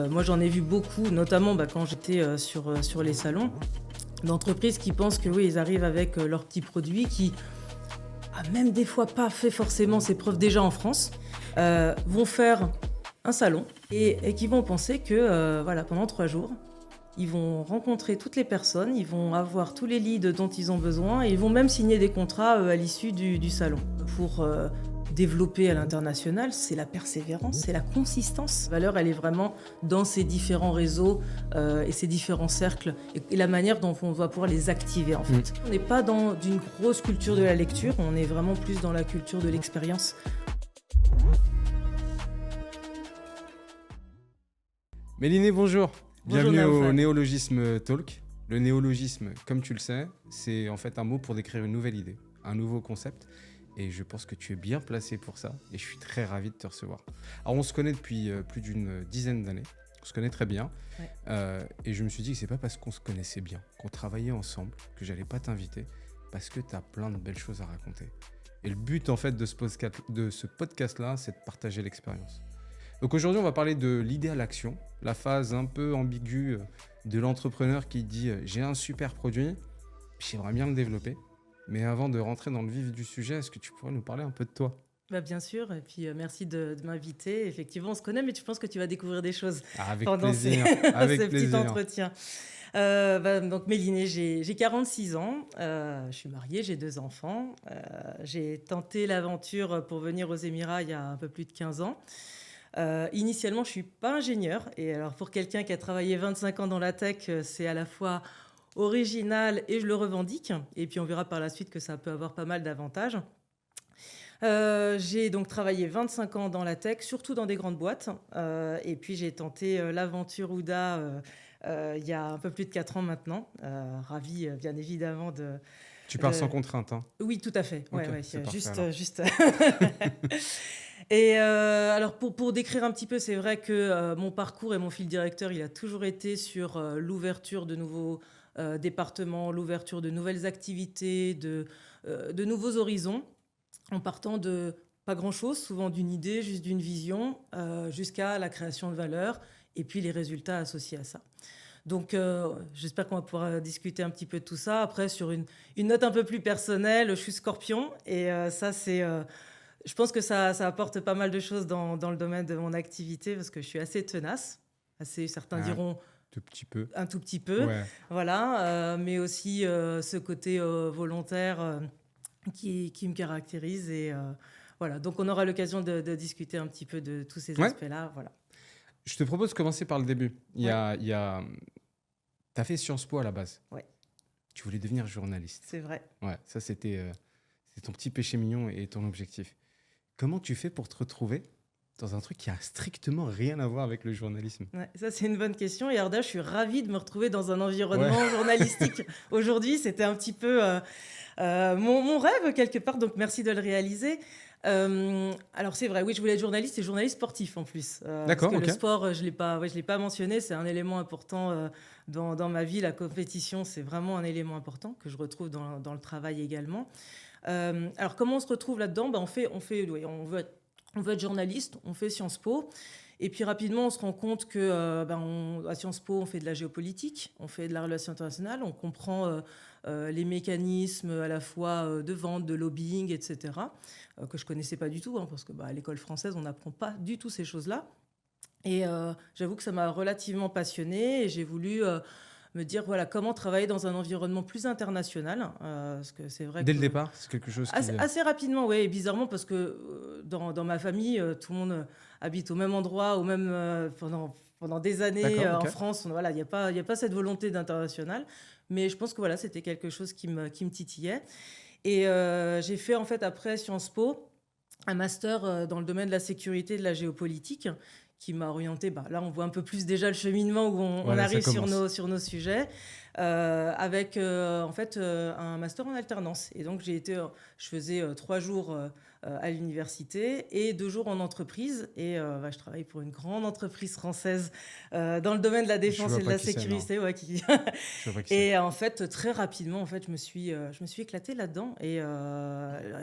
Moi, j'en ai vu beaucoup, notamment quand j'étais sur les salons, d'entreprises qui pensent que oui, ils arrivent avec leurs petits produits qui, même des fois pas fait forcément ses preuves déjà en France, vont faire un salon et qui vont penser que voilà, pendant 3 jours, ils vont rencontrer toutes les personnes, ils vont avoir tous les leads dont ils ont besoin et ils vont même signer des contrats à l'issue du salon. Pour développer à l'international, c'est la persévérance, c'est la consistance. La valeur, elle est vraiment dans ces différents réseaux et ces différents cercles et la manière dont on va pouvoir les activer en fait. On n'est pas dans une grosse culture de la lecture, on est vraiment plus dans la culture de l'expérience. Mélinée, bonjour. Bonjour, Bienvenue au Naoufal. Néologisme Talk. Le néologisme, comme tu le sais, c'est en fait un mot pour décrire une nouvelle idée, un nouveau concept. Et je pense que tu es bien placé pour ça. Et je suis très ravi de te recevoir. Alors, on se connaît depuis plus d'une dizaine d'années. On se connaît très bien. Ouais. Et je me suis dit que c'est pas parce qu'on se connaissait bien, qu'on travaillait ensemble, que j'allais pas t'inviter, parce que tu as plein de belles choses à raconter. Et le but en fait de ce podcast-là, c'est de partager l'expérience. Donc aujourd'hui, on va parler de l'idée à l'action, la phase un peu ambiguë de l'entrepreneur qui dit j'ai un super produit, j'aimerais bien le développer. Mais avant de rentrer dans le vif du sujet, est-ce que tu pourrais nous parler un peu de toi ? Bien sûr, et puis merci de m'inviter. Effectivement, on se connaît, mais je pense que tu vas découvrir des choses Avec pendant plaisir, ce avec petit plaisir. entretien. Donc Mélinée, j'ai 46 ans, je suis mariée, j'ai 2 enfants. J'ai tenté l'aventure pour venir aux Émirats il y a un peu plus de 15 ans. Initialement, je ne suis pas ingénieure. Et alors, pour quelqu'un qui a travaillé 25 ans dans la tech, c'est à la fois original et je le revendique. Et puis, on verra par la suite que ça peut avoir pas mal d'avantages. J'ai donc travaillé 25 ans dans la tech, surtout dans des grandes boîtes. Et puis, j'ai tenté l'aventure Ouda il y a un peu plus de 4 ans maintenant. Ravie, bien évidemment, Tu pars sans contrainte, hein ? Oui, tout à fait. Ok, Ouais, c'est parfait juste, alors. juste. Et alors pour décrire un petit peu, c'est vrai que mon parcours et mon fil directeur, il a toujours été sur l'ouverture de nouveaux départements, l'ouverture de nouvelles activités, de nouveaux horizons, en partant de pas grand-chose, souvent d'une idée, juste d'une vision, jusqu'à la création de valeur et puis les résultats associés à ça. Donc, j'espère qu'on va pouvoir discuter un petit peu de tout ça. Après, sur une note un peu plus personnelle, je suis Scorpion et ça, c'est je pense que ça apporte pas mal de choses dans le domaine de mon activité parce que je suis assez tenace, certains Un diront tout petit peu. un tout petit peu, Ouais. voilà, mais aussi ce côté volontaire qui me caractérise et voilà. Donc on aura l'occasion de discuter un petit peu de tous ces Ouais. aspects-là, voilà. Je te propose de commencer par le début. T'as fait Sciences Po à la base. Ouais. Tu voulais devenir journaliste. C'est vrai. Ouais, ça c'est ton petit péché mignon et ton objectif. Comment tu fais pour te retrouver dans un truc qui a strictement rien à voir avec le journalisme ? Ouais, ça, c'est une bonne question. Et Arda, je suis ravie de me retrouver dans un environnement journalistique. Aujourd'hui, c'était un petit peu mon rêve, quelque part. Donc, merci de le réaliser. Alors, c'est vrai, oui, je voulais être journaliste et journaliste sportif en plus. D'accord, parce que ok. le sport, je ne l'ai pas mentionné. C'est un élément important dans ma vie. La compétition, c'est vraiment un élément important que je retrouve dans le travail également. Alors, comment on se retrouve là-dedans ? Oui, on veut être journaliste, on fait Sciences Po. Et puis rapidement, on se rend compte que à Sciences Po, on fait de la géopolitique, on fait de la relation internationale, on comprend les mécanismes à la fois de vente, de lobbying, etc., que je ne connaissais pas du tout, hein, parce que à l'école française, on n'apprend pas du tout ces choses-là. Et j'avoue que ça m'a relativement passionnée et j'ai voulu me dire voilà, comment travailler dans un environnement plus international. Parce que c'est vrai Dès que le départ, c'est quelque chose qui... assez rapidement, oui, et bizarrement, parce que dans ma famille, tout le monde habite au même endroit, pendant des années D'accord, ok. en France. Voilà, il n'y a pas cette volonté d'international. Mais je pense que voilà, c'était quelque chose qui me titillait. Et j'ai fait en fait après Sciences Po un master dans le domaine de la sécurité et de la géopolitique qui m'a orienté. Là, on voit un peu plus déjà le cheminement où on Voilà, ça arrive commence. sur nos sujets, avec en fait un master en alternance. Et donc, je faisais 3 jours à l'université et 2 jours en entreprise. Et je travaille pour une grande entreprise française dans le domaine de la Je défense vois et de pas la qui c'est, non. sécurité. Ouais, Je vois pas qui c'est. Et en fait, très rapidement, en fait, je me suis éclatée là-dedans et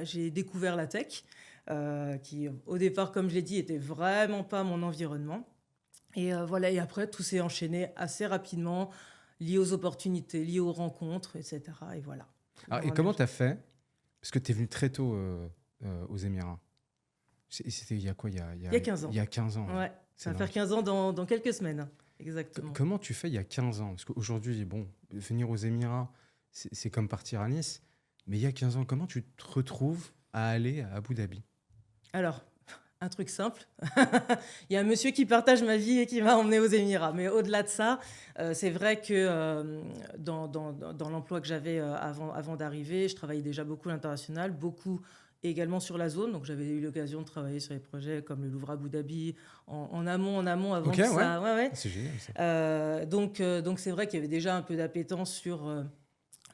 j'ai découvert la tech, qui, au départ, comme je l'ai dit, était vraiment pas mon environnement. Et voilà, et après, tout s'est enchaîné assez rapidement, lié aux opportunités, lié aux rencontres, etc. Et voilà. Alors, et Dans comment l'énergie. tu as fait? Parce que tu es venu très tôt aux Émirats. C'était il y a quoi? Il y a 15 Il ans. y a 15 ans. Ouais. Ouais, C'est ça va faire dingue. 15 ans dans quelques semaines. Exactement. Comment tu fais il y a 15 ans? Parce qu'aujourd'hui, bon, venir aux Émirats, c'est comme partir à Nice. Mais il y a 15 ans, comment tu te retrouves à aller à Abu Dhabi? Alors, un truc simple. Il y a un monsieur qui partage ma vie et qui m'a emmené aux Émirats. Mais au-delà de ça, c'est vrai que dans l'emploi que j'avais avant d'arriver, je travaillais déjà beaucoup à l'international, beaucoup également sur la zone. Donc j'avais eu l'occasion de travailler sur des projets comme le Louvre Abu Dhabi en amont avant Ok, que ouais. ça. Ouais, ouais. C'est génial ça. Donc c'est vrai qu'il y avait déjà un peu d'appétence sur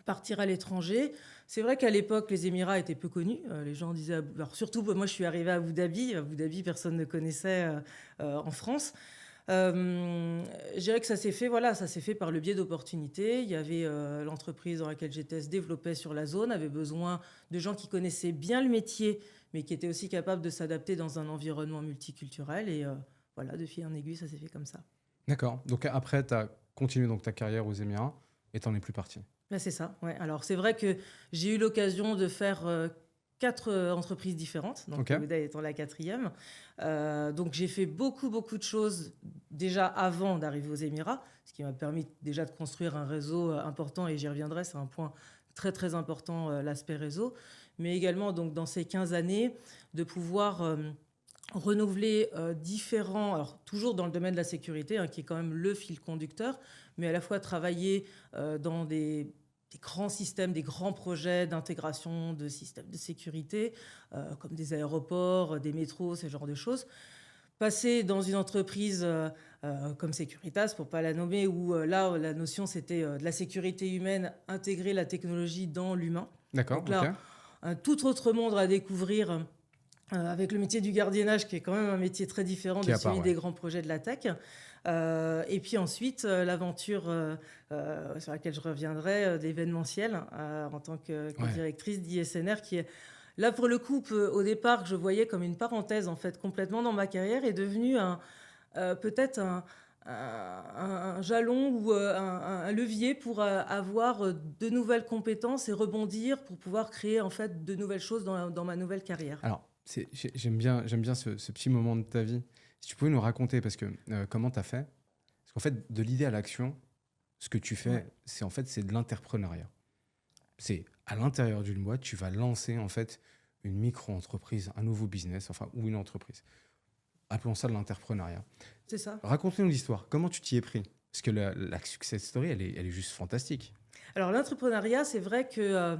partir à l'étranger. C'est vrai qu'à l'époque, les Émirats étaient peu connus. Les gens disaient... Alors surtout, moi, je suis arrivée à Abu Dhabi. Abu Dhabi, personne ne connaissait en France. Je dirais que ça s'est fait, voilà, ça s'est fait par le biais d'opportunités. Il y avait l'entreprise dans laquelle j'étais se développait sur la zone, avait besoin de gens qui connaissaient bien le métier, mais qui étaient aussi capables de s'adapter dans un environnement multiculturel. Et voilà, de fil en aiguille, ça s'est fait comme ça. D'accord. Donc après, tu as continué donc, ta carrière aux Émirats et tu n'en es plus parti. Là, c'est ça, ouais. Alors, c'est vrai que j'ai eu l'occasion de faire 4 entreprises différentes, donc Ok. Ouda étant la 4e. Donc, j'ai fait beaucoup de choses déjà avant d'arriver aux Émirats, ce qui m'a permis déjà de construire un réseau important, et j'y reviendrai, c'est un point très important, l'aspect réseau. Mais également, donc, dans ces 15 années, de pouvoir renouveler différents, alors toujours dans le domaine de la sécurité, qui est quand même le fil conducteur, mais à la fois travailler dans des grands systèmes, des grands projets d'intégration de systèmes de sécurité, comme des aéroports, des métros, ce genre de choses. Passer dans une entreprise comme Securitas, pour ne pas la nommer, où là, la notion, c'était de la sécurité humaine, intégrer la technologie dans l'humain. D'accord, Donc là, ok. un tout autre monde à découvrir avec le métier du gardiennage, qui est quand même un métier très différent Qui est de à part, celui ouais. des grands projets de la tech. Et puis ensuite, l'aventure sur laquelle je reviendrai, d'événementiel, en tant que Ouais. directrice d'ISNR, qui est là, pour le coup, au départ, que je voyais comme une parenthèse, en fait, complètement dans ma carrière, est devenue peut-être un jalon ou un levier pour avoir de nouvelles compétences et rebondir pour pouvoir créer, en fait, de nouvelles choses dans ma nouvelle carrière. Alors, j'aime bien ce petit moment de ta vie. Si tu pouvais nous raconter, parce que comment tu as fait? Parce qu'en fait, de l'idée à l'action, ce que tu fais, Ouais. c'est de l'entrepreneuriat. C'est à l'intérieur d'une boîte, tu vas lancer en fait une micro-entreprise, un nouveau business, enfin, ou une entreprise. Appelons ça de l'entrepreneuriat. C'est ça. Raconte-nous l'histoire. Comment tu t'y es pris? Parce que la success story, elle est juste fantastique. Alors, l'entrepreneuriat, c'est vrai que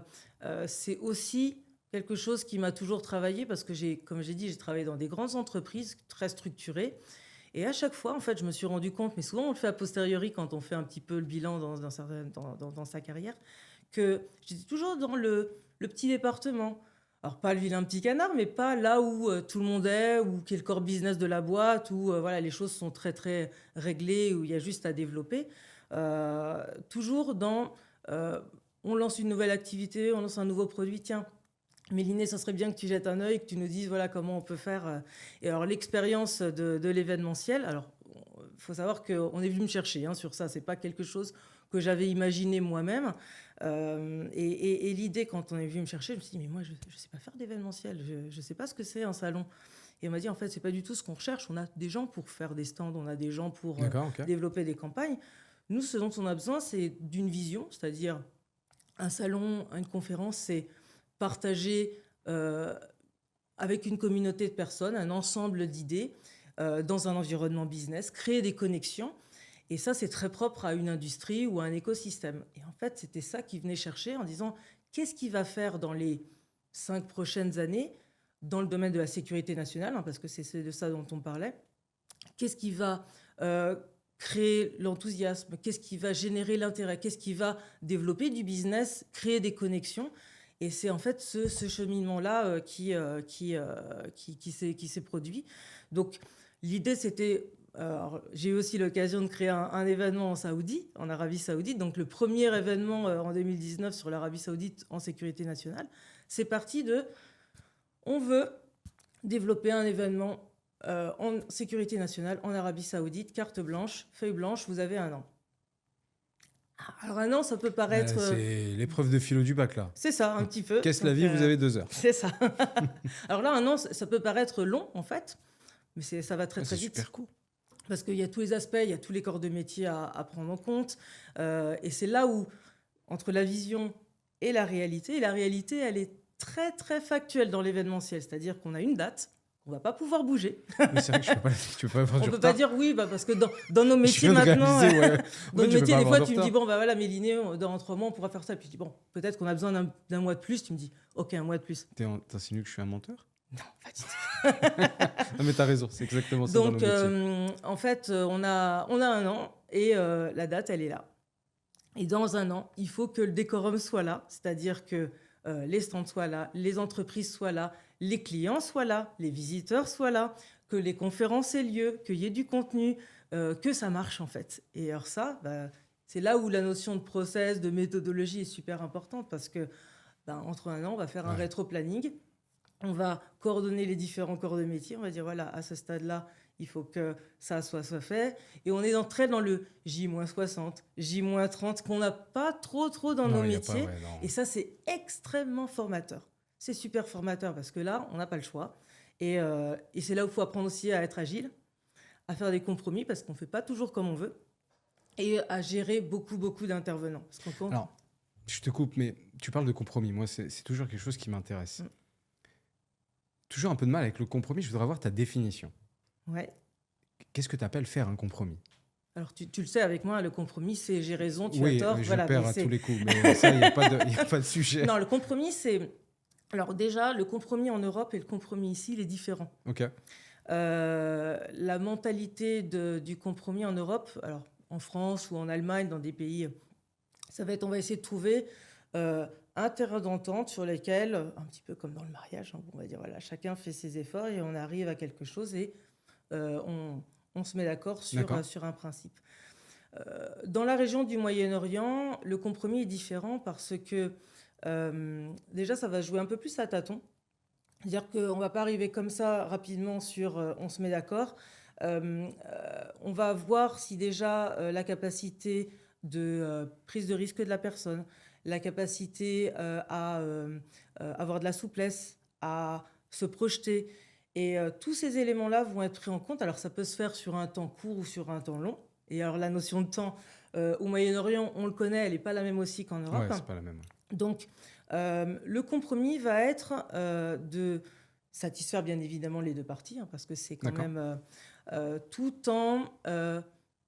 c'est aussi quelque chose qui m'a toujours travaillé, parce que comme j'ai dit, j'ai travaillé dans des grandes entreprises très structurées. Et à chaque fois, en fait, je me suis rendu compte, mais souvent on le fait a posteriori quand on fait un petit peu le bilan dans sa carrière, que j'étais toujours dans le petit département. Alors, pas le vilain petit canard, mais pas là où tout le monde est, ou qui est le core business de la boîte, où voilà, les choses sont très réglées, où il y a juste à développer. Toujours dans on lance une nouvelle activité, on lance un nouveau produit, tiens. Mélinée, ça serait bien que tu jettes un œil, que tu nous dises voilà comment on peut faire. Et alors l'expérience de l'événementiel, alors il faut savoir qu'on est venu me chercher sur ça, c'est pas quelque chose que j'avais imaginé moi-même. Et l'idée, quand on est venu me chercher, je me suis dit mais moi je sais pas faire d'événementiel, je sais pas ce que c'est un salon. Et on m'a dit en fait c'est pas du tout ce qu'on recherche, on a des gens pour faire des stands, on a des gens pour D'accord, ok. développer des campagnes. Nous, ce dont on a besoin, c'est d'une vision, c'est-à-dire un salon, une conférence, c'est partager avec une communauté de personnes, un ensemble d'idées dans un environnement business, créer des connexions. Et ça, c'est très propre à une industrie ou à un écosystème. Et en fait, c'était ça qu'ils venaient chercher en disant qu'est-ce qui va faire dans les 5 prochaines années dans le domaine de la sécurité nationale, parce que c'est de ça dont on parlait. Qu'est-ce qui va créer l'enthousiasme? Qu'est-ce qui va générer l'intérêt? Qu'est-ce qui va développer du business, créer des connexions? Et c'est en fait ce cheminement-là qui s'est produit. Donc l'idée, c'était... j'ai eu aussi l'occasion de créer un événement en Arabie Saoudite. Donc le premier événement en 2019 sur l'Arabie Saoudite en sécurité nationale. C'est parti de... On veut développer un événement en sécurité nationale, en Arabie Saoudite, carte blanche, feuille blanche, vous avez 1 an. Alors 1 an, ça peut paraître... C'est l'épreuve de philo du bac, là. C'est ça, un petit peu. Qu'est-ce la vie, vous avez 2 heures. C'est ça. Alors là, 1 an, ça peut paraître long, en fait, mais ça va très vite. C'est super cool. Parce qu'il y a tous les aspects, il y a tous les corps de métier à prendre en compte. Et c'est là où, entre la vision et la réalité, elle est très, très factuelle dans l'événementiel. C'est-à-dire qu'on a une date, on ne va pas pouvoir bouger. Mais c'est vrai que tu peux pas avoir On du ne peut retard. pas dire oui, parce que dans nos métiers Je viens de maintenant, réaliser, ouais. dans Ouais, nos tu peux métiers, pas des avoir fois, de tu me retard. dis, bon, bah voilà, Méliné, dans 3 mois, on pourra faire ça. Puis je dis, bon, peut-être qu'on a besoin d'un mois de plus. Tu me dis, OK, 1 mois de plus. T'insinues que je suis un menteur? Non, pas du tout. Non, mais t'as raison, c'est exactement ça dans nos Donc, métiers. en fait, on a 1 an et la date, elle est là. Et dans 1 an, il faut que le décorum soit là, c'est-à-dire que les stands soient là, les entreprises soient là, les clients soient là, les visiteurs soient là, que les conférences aient lieu, qu'il y ait du contenu, que ça marche en fait. Et alors ça, c'est là où la notion de process, de méthodologie est super importante parce que entre 1 an, on va faire un rétro-planning. On va coordonner les différents corps de métier. On va dire, voilà, à ce stade-là, il faut que ça soit fait. Et on est entré dans le J-60, J-30, qu'on n'a pas trop dans nos métiers. Et ça, c'est extrêmement formateur. C'est super formateur parce que là, on n'a pas le choix. Et c'est là où il faut apprendre aussi à être agile, à faire des compromis parce qu'on ne fait pas toujours comme on veut et à gérer beaucoup d'intervenants. Alors, je te coupe, mais tu parles de compromis. Moi, c'est toujours quelque chose qui m'intéresse. Toujours un peu de mal avec le compromis. Je voudrais avoir ta définition. Ouais. Qu'est-ce que tu appelles faire un compromis? Alors, tu le sais, avec moi, le compromis, c'est j'ai raison, tu as tort. Oui, je perds à tous les coups, mais ça, il n'y a pas de sujet. Non, le compromis, c'est... Alors déjà, le compromis en Europe et le compromis ici, il est différent. OK. La mentalité du compromis en Europe, alors en France ou en Allemagne, dans des pays, ça va être, on va essayer de trouver un terrain d'entente sur lequel, un petit peu comme dans le mariage, hein, on va dire, voilà, chacun fait ses efforts et on arrive à quelque chose et on se met d'accord sur un principe. Dans la région du Moyen-Orient, le compromis est différent parce que déjà, ça va jouer un peu plus à tâtons. C'est-à-dire qu'on ne va pas arriver comme ça rapidement sur on se met d'accord. On va voir si déjà la capacité de prise de risque de la personne, la capacité à avoir de la souplesse, à se projeter. Et tous ces éléments-là vont être pris en compte. Alors, ça peut se faire sur un temps court ou sur un temps long. Et alors, la notion de temps, au Moyen-Orient, on le connaît, elle n'est pas la même aussi qu'en Europe. Ouais, c'est pas la même. Donc, le compromis va être de satisfaire bien évidemment les deux parties, hein, parce que c'est quand même tout en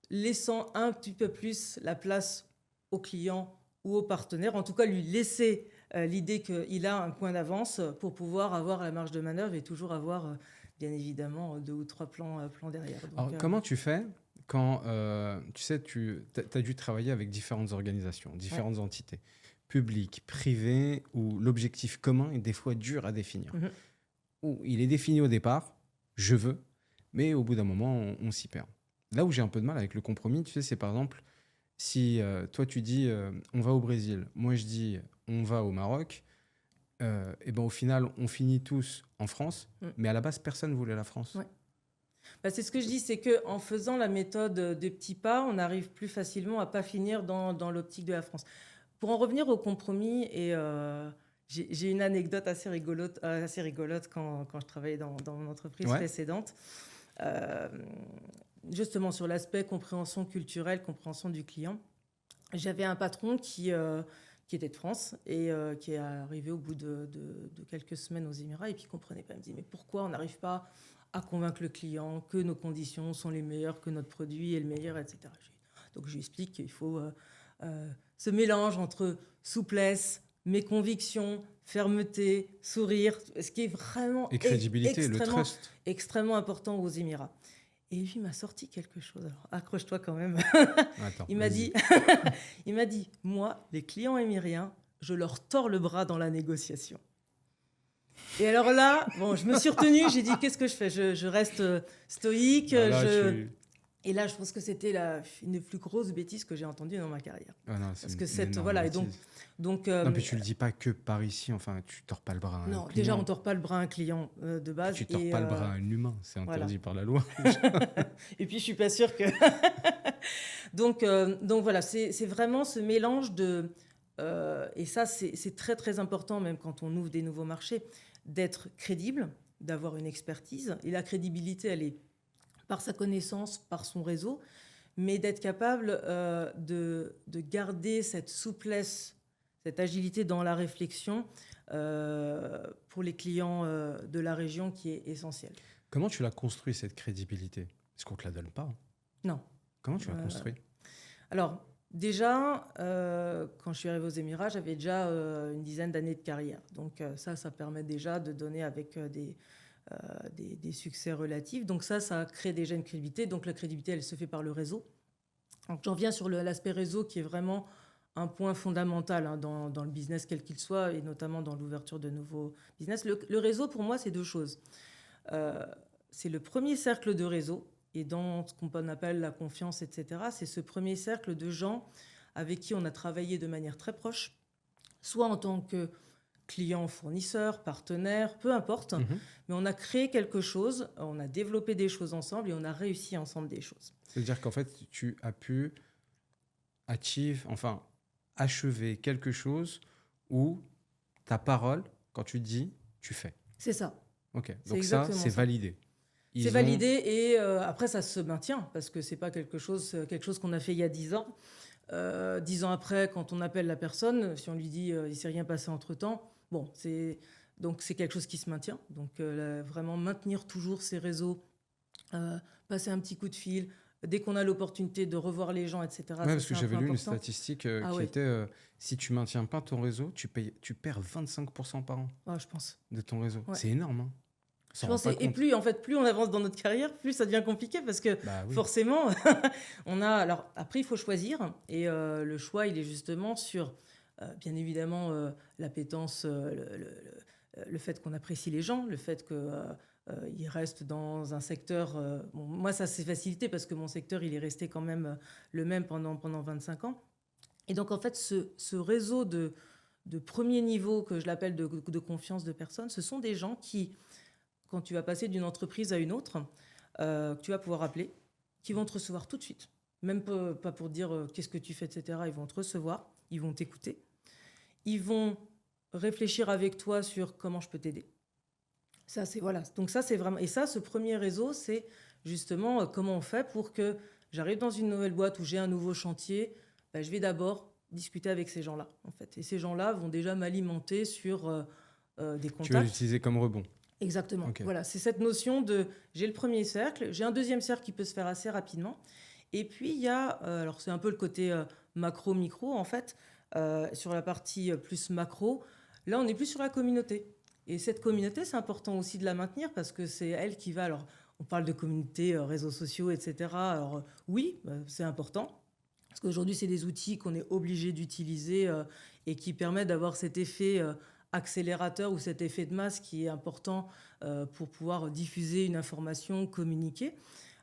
laissant un petit peu plus la place au client ou au partenaire, en tout cas lui laisser l'idée qu'il a un point d'avance pour pouvoir avoir la marge de manœuvre et toujours avoir bien évidemment 2 ou 3 plans derrière. Donc, alors, comment tu fais quand, tu sais, tu as dû travailler avec différentes organisations, différentes entités, publiques, privées, où l'objectif commun est des fois dur à définir. Où il est défini au départ, je veux, mais au bout d'un moment, on s'y perd. Là où j'ai un peu de mal avec le compromis, tu sais, c'est par exemple, si toi tu dis on va au Brésil, moi je dis on va au Maroc, et ben au final, on finit tous en France, mais à la base, personne ne voulait la France. Ouais. C'est ce que je dis, c'est qu'en faisant la méthode des petits pas, on arrive plus facilement à ne pas finir dans l'optique de la France. Pour en revenir au compromis, et j'ai une anecdote assez rigolote quand je travaillais dans mon entreprise précédente, justement sur l'aspect compréhension culturelle, compréhension du client. J'avais un patron qui était de France et qui est arrivé au bout de quelques semaines aux Émirats et puis il ne comprenait pas. Il me dit, mais pourquoi on n'arrive pas à convaincre le client que nos conditions sont les meilleures, que notre produit est le meilleur, etc. Donc je lui explique qu'il faut ce mélange entre souplesse, mes convictions, fermeté, sourire, ce qui est vraiment et crédibilité, le trust, extrêmement important aux Émirats. Et lui il m'a sorti quelque chose. Alors accroche-toi quand même. Attends, il m'a dit, moi, les clients émiriens, je leur tords le bras dans la négociation. Et alors là, bon, je me suis retenue, j'ai dit, qu'est-ce que je fais ? Je reste stoïque. Et là, je pense que c'était une des plus grosses bêtises que j'ai entendues dans ma carrière. Ah non, Parce que voilà, et donc, non, puis tu le dis pas que par ici. Enfin, tu tords pas le bras à un non, client. déjà, on tord pas le bras à un client de base. Tu tords pas le bras à un humain. C'est interdit par la loi. Et puis, je suis pas sûre que. donc voilà, c'est vraiment ce mélange de. Et ça, c'est très très important, même quand on ouvre des nouveaux marchés, d'être crédible, d'avoir une expertise. Et la crédibilité, elle est par sa connaissance, par son réseau, mais d'être capable de garder cette souplesse, cette agilité dans la réflexion pour les clients de la région qui est essentielle. Comment tu l'as construit, cette crédibilité? Parce qu'on ne te la donne pas. Non. Comment tu l'as construit? Alors, déjà, quand je suis arrivée aux Émirats, j'avais déjà une dizaine d'années de carrière. Donc ça permet déjà de donner avec des succès relatifs. Donc ça crée déjà une crédibilité. Donc la crédibilité, elle se fait par le réseau. Donc j'en viens sur l'aspect réseau qui est vraiment un point fondamental dans le business, quel qu'il soit, et notamment dans l'ouverture de nouveaux business. Le réseau, pour moi, c'est deux choses. C'est le premier cercle de réseau, et dans ce qu'on appelle la confiance, etc., c'est ce premier cercle de gens avec qui on a travaillé de manière très proche, soit en tant que client, fournisseur, partenaire, peu importe, mais on a créé quelque chose, on a développé des choses ensemble et on a réussi ensemble des choses. C'est-à-dire qu'en fait, tu as pu achever quelque chose où ta parole, quand tu dis, tu fais. C'est ça. Ok, donc ça, c'est validé. C'est validé et après, ça se maintient parce que c'est pas quelque chose qu'on a fait il y a 10 ans. 10 ans après, quand on appelle la personne, si on lui dit il s'est rien passé entre-temps, bon, c'est quelque chose qui se maintient. Donc vraiment maintenir toujours ces réseaux, passer un petit coup de fil, dès qu'on a l'opportunité de revoir les gens, etc. Oui, parce que j'avais lu une statistique qui était si tu maintiens pas ton réseau, tu perds 25% par an je pense. de ton réseau. Ouais. C'est énorme. Hein. Je pense, et plus on avance dans notre carrière, plus ça devient compliqué parce que forcément, on a. Alors après, il faut choisir et le choix, il est justement sur, bien évidemment, l'appétence, le fait qu'on apprécie les gens, le fait qu'ils restent dans un secteur. Bon, moi, ça s'est facilité parce que mon secteur, il est resté quand même le même pendant 25 ans. Et donc, en fait, ce réseau de premier niveau, que je l'appelle de confiance de personnes, ce sont des gens qui, quand tu vas passer d'une entreprise à une autre, tu vas pouvoir appeler, qui vont te recevoir tout de suite. Même pas pour dire qu'est-ce que tu fais, etc. Ils vont te recevoir, ils vont t'écouter. Ils vont réfléchir avec toi sur comment je peux t'aider. Ça, c'est voilà. Donc ça, c'est vraiment. Et ça, ce premier réseau, c'est justement comment on fait pour que j'arrive dans une nouvelle boîte où j'ai un nouveau chantier. Je vais d'abord discuter avec ces gens-là, en fait. Et ces gens-là vont déjà m'alimenter sur des contacts. Tu vas l'utiliser comme rebond. Exactement. Okay. Voilà, c'est cette notion de j'ai le premier cercle, j'ai un deuxième cercle qui peut se faire assez rapidement. Et puis il y a, alors c'est un peu le côté macro-micro en fait, sur la partie plus macro. Là, on est plus sur la communauté. Et cette communauté, c'est important aussi de la maintenir parce que c'est elle qui va. Alors, on parle de communauté, réseaux sociaux, etc. Alors oui, c'est important. Parce qu'aujourd'hui, c'est des outils qu'on est obligé d'utiliser et qui permettent d'avoir cet effet accélérateur ou cet effet de masse qui est important pour pouvoir diffuser une information, communiquer.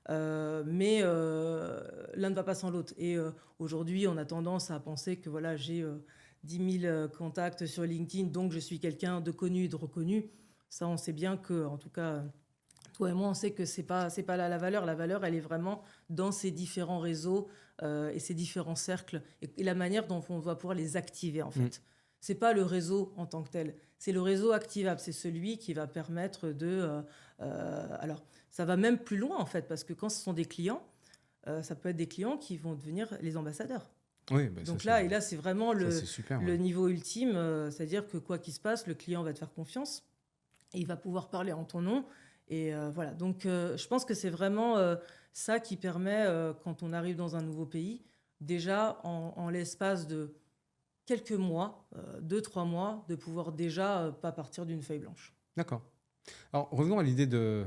Mais l'un ne va pas sans l'autre. Et aujourd'hui, on a tendance à penser que voilà, j'ai 10 000 contacts sur LinkedIn, donc je suis quelqu'un de connu et de reconnu. Ça, on sait bien que, en tout cas, toi et moi, on sait que c'est pas là la valeur. La valeur, elle est vraiment dans ces différents réseaux et ces différents cercles et la manière dont on va pouvoir les activer, en fait. C'est pas le réseau en tant que tel, c'est le réseau activable. C'est celui qui va permettre de... alors, ça va même plus loin, en fait, parce que quand ce sont des clients, ça peut être des clients qui vont devenir les ambassadeurs. Oui, donc là, c'est vraiment le niveau ultime, c'est-à-dire que quoi qu'il se passe, le client va te faire confiance et il va pouvoir parler en ton nom. Et voilà, donc je pense que c'est vraiment ça qui permet, quand on arrive dans un nouveau pays, déjà en l'espace de quelques mois, 2-3 mois, de pouvoir déjà pas partir d'une feuille blanche. D'accord. Alors, revenons à l'idée de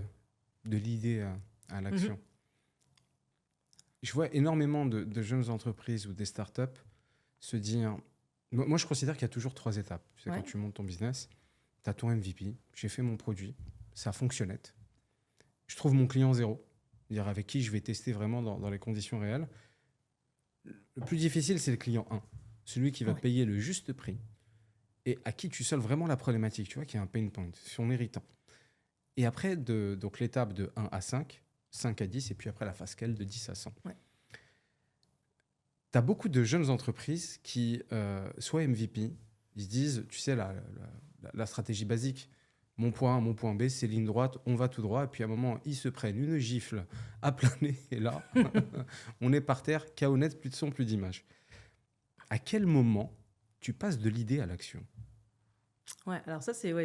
l'idée à l'action. Je vois énormément de jeunes entreprises ou des startups se dire... Moi, je considère qu'il y a toujours 3 étapes. Tu sais, quand tu montes ton business, tu as ton MVP, j'ai fait mon produit, ça fonctionnette. Je trouve mon client 0. c'est-à-dire avec qui je vais tester vraiment dans les conditions réelles. Le plus difficile, c'est le client 1, celui qui va Ouais. payer le juste prix et à qui tu solves vraiment la problématique, tu vois, qui a un pain point, son irritant. Et après, donc l'étape de 1 à 5, 5 à 10, et puis après la phase scale de 10 à 100. Ouais. Tu as beaucoup de jeunes entreprises qui, soit MVP, ils se disent, tu sais, la stratégie basique, mon point A, mon point B, c'est ligne droite, on va tout droit, et puis à un moment, ils se prennent une gifle à plein nez, et là, on est par terre, KO net, plus de son, plus d'image. À quel moment tu passes de l'idée à l'action? Ouais, alors ça, c'est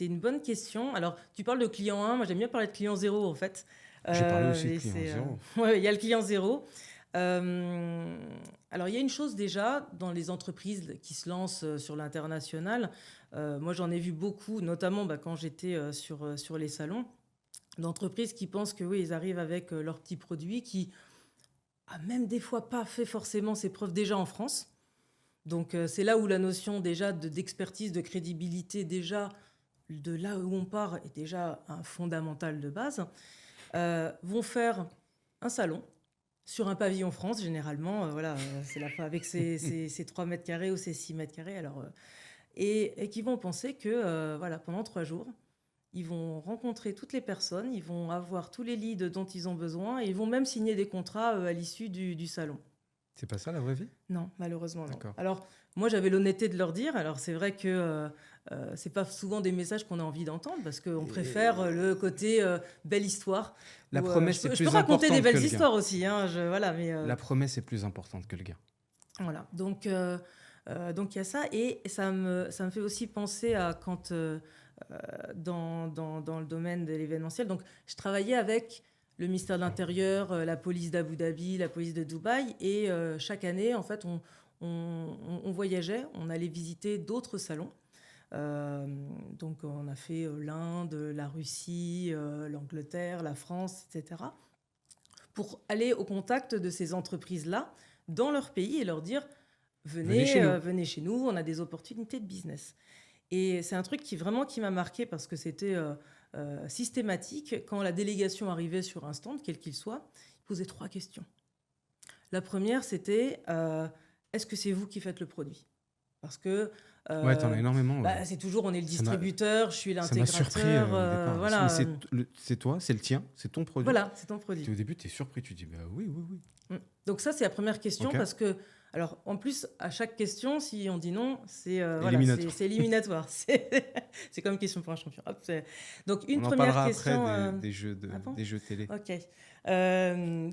une bonne question. Alors, tu parles de client 1, moi j'aime bien parler de client 0 en fait. J'ai parlé aussi de Mais client c'est, zéro. ouais, il y a le client 0. Alors, il y a une chose déjà dans les entreprises qui se lancent sur l'international. Moi, j'en ai vu beaucoup, notamment quand j'étais sur les salons, d'entreprises qui pensent que oui, ils arrivent avec leurs petits produits qui a même des fois pas fait forcément ses preuves déjà en France. Donc, c'est là où la notion déjà d'expertise, de crédibilité, déjà de là où on part, est déjà un fondamental de base. Vont faire un salon sur un pavillon France, généralement, voilà, c'est la fin avec ses 3 mètres carrés ou ses 6 mètres carrés. Alors, et qui vont penser que voilà, pendant 3 jours, ils vont rencontrer toutes les personnes, ils vont avoir tous les leads dont ils ont besoin et ils vont même signer des contrats à l'issue du salon. C'est pas ça la vraie vie? Non, malheureusement non. D'accord. Alors, moi, j'avais l'honnêteté de leur dire. Alors, c'est vrai que c'est pas souvent des messages qu'on a envie d'entendre parce qu'on préfère le côté belle hisure. La Où, promesse je est peux plus raconter des importante que belles le gain. histoires aussi, hein, voilà, mais La promesse est plus importante que le gain. voilà. Donc, il y a ça et ça me fait aussi penser à quand dans le domaine de l'événementiel. Donc, je travaillais avec le ministère de l'Intérieur, la police d'Abu Dhabi, la police de Dubaï. Et chaque année, en fait, on voyageait, on allait visiter d'autres salons. Donc, on a fait l'Inde, la Russie, l'Angleterre, la France, etc. Pour aller au contact de ces entreprises-là dans leur pays et leur dire venez chez nous, on a des opportunités de business. Et c'est un truc qui m'a marqué parce que c'était systématique. Quand la délégation arrivait sur un stand, quel qu'il soit, ils posaient 3 questions. La première, c'était est-ce que c'est vous qui faites le produit? Parce que Ouais, t'en as énormément. Ouais. c'est toujours on est le Ça m'a- distributeur, je suis Ça m'a surpris l'intégrateur, au départ. voilà. Mais c'est toi, c'est le tien, c'est ton produit. Voilà, c'est ton produit. Et au début, tu es surpris, tu dis bah oui, oui, oui. Donc ça, c'est la première question Ok. parce que, alors en plus, à chaque question, si on dit non, c'est Éliminatoire. c'est éliminatoire. C'est comme question pour un champion. Hop, donc une On en première parlera question. après des jeux Ah bon des jeux télé. Ok.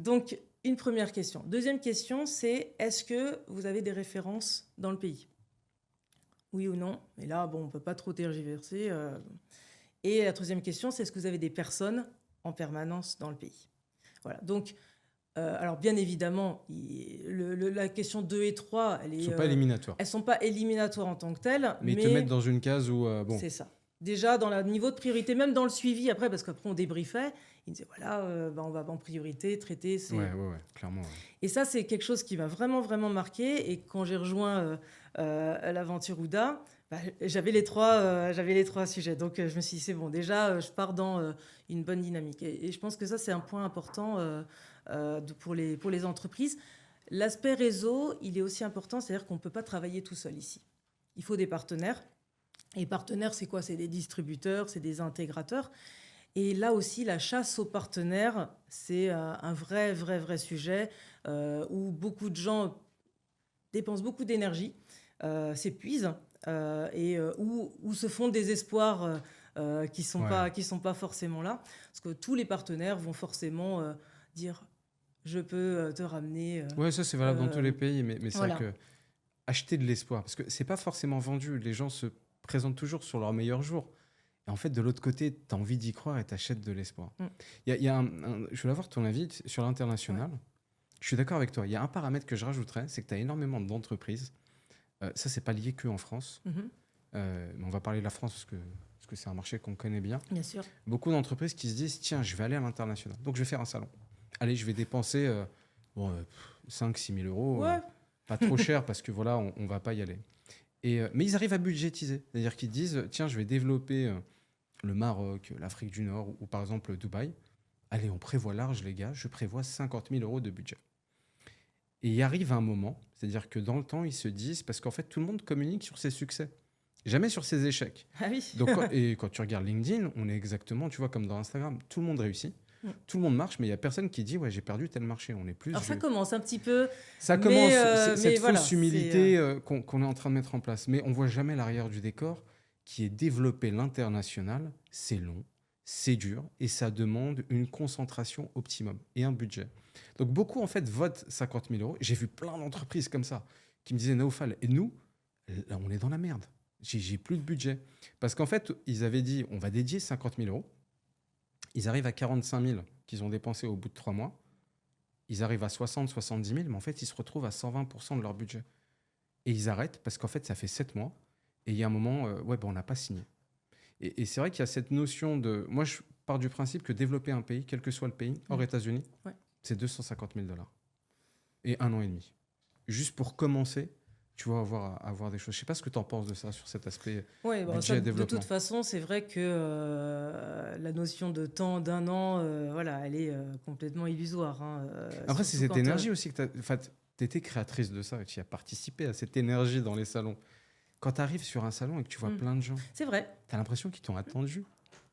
Donc une première question. Deuxième question, c'est est-ce que vous avez des références dans le pays? Oui ou non? Et là, bon, on peut pas trop tergiverser. Et la troisième question, c'est est-ce que vous avez des personnes en permanence dans le pays? Voilà. Donc alors bien évidemment, la question 2 et 3, Ils ne sont pas éliminatoires. elles sont pas éliminatoires en tant que telles, Mais ils te mettent dans une case où bon. c'est ça. Déjà dans le niveau de priorité, même dans le suivi après, parce qu'après on débriefait, ils disaient voilà, on va en priorité traiter. Ouais, clairement. Ouais. Et ça, c'est quelque chose qui m'a vraiment, vraiment marqué. Et quand j'ai rejoint l'aventure Ouda, j'avais les trois sujets. Donc, je me suis dit, c'est bon, déjà, je pars dans une bonne dynamique. Et je pense que ça, c'est un point important pour les entreprises. L'aspect réseau, il est aussi important, c'est-à-dire qu'on ne peut pas travailler tout seul ici. Il faut des partenaires. Et partenaires, c'est quoi? C'est des distributeurs, c'est des intégrateurs. Et là aussi, la chasse aux partenaires, c'est un vrai sujet où beaucoup de gens dépensent beaucoup d'énergie, s'épuisent et où se font des espoirs qui sont pas forcément là. Parce que tous les partenaires vont forcément dire « je peux te ramener… Ouais, ça c'est valable dans tous les pays, mais c'est voilà. vrai que acheter de l'espoir, parce que c'est pas forcément vendu, les gens se présentent toujours sur leur meilleur jour. Et en fait, de l'autre côté, tu as envie d'y croire et tu achètes de l'espoir. Je voulais avoir ton avis sur l'international. Ouais. Je suis d'accord avec toi. Il y a un paramètre que je rajouterais, c'est que tu as énormément d'entreprises. Ça, c'est pas lié qu'en France. Mais on va parler de la France parce que c'est un marché qu'on connaît bien. Bien sûr. Beaucoup d'entreprises qui se disent, tiens, je vais aller à l'international. Donc, je vais faire un salon. Allez, je vais dépenser 5-6 000 euros. Ouais. Pas trop cher parce que voilà, on va pas y aller. Mais ils arrivent à budgétiser. C'est-à-dire qu'ils disent, tiens, je vais développer… le Maroc, l'Afrique du Nord ou par exemple Dubaï, allez, on prévoit large, les gars, je prévois 50 000 euros de budget. Et il arrive un moment, c'est-à-dire que dans le temps, ils se disent, parce qu'en fait, tout le monde communique sur ses succès, jamais sur ses échecs. Ah oui. Donc, quand tu regardes LinkedIn, on est exactement, tu vois, comme dans Instagram, tout le monde réussit, tout le monde marche, mais il n'y a personne qui dit, ouais, j'ai perdu tel marché. On est plus. Alors ça commence un petit peu. Ça commence, cette voilà, fausse humilité qu'on est en train de mettre en place. Mais on voit jamais l'arrière du décor, qui est développer l'international. C'est long, c'est dur, et ça demande une concentration optimum et un budget. Donc beaucoup, en fait, votent 50 000 euros. J'ai vu plein d'entreprises comme ça qui me disaient, Naoufal, et nous, là, on est dans la merde. J'ai plus de budget. Parce qu'en fait, ils avaient dit, on va dédier 50 000 euros. Ils arrivent à 45 000 qu'ils ont dépensés au bout de 3 mois. Ils arrivent à 60, 70 000, mais en fait, ils se retrouvent à 120% de leur budget. Et ils arrêtent parce qu'en fait, ça fait 7 mois. Et il y a un moment, on n'a pas signé. Et c'est vrai qu'il y a cette notion de... Moi, je pars du principe que développer un pays, quel que soit le pays, hors États-Unis, c'est 250 000 $. Et 1 an et demi. Juste pour commencer, tu vas avoir des choses. Je ne sais pas ce que tu en penses de ça, sur cet aspect budget et développement. De toute façon, c'est vrai que la notion de temps d'un an, elle est complètement illusoire. Après, c'est cette énergie aussi que tu étais créatrice de ça et tu as participé à cette énergie dans les salons. Quand tu arrives sur un salon et que tu vois plein de gens, c'est vrai. Tu as l'impression qu'ils t'ont attendu.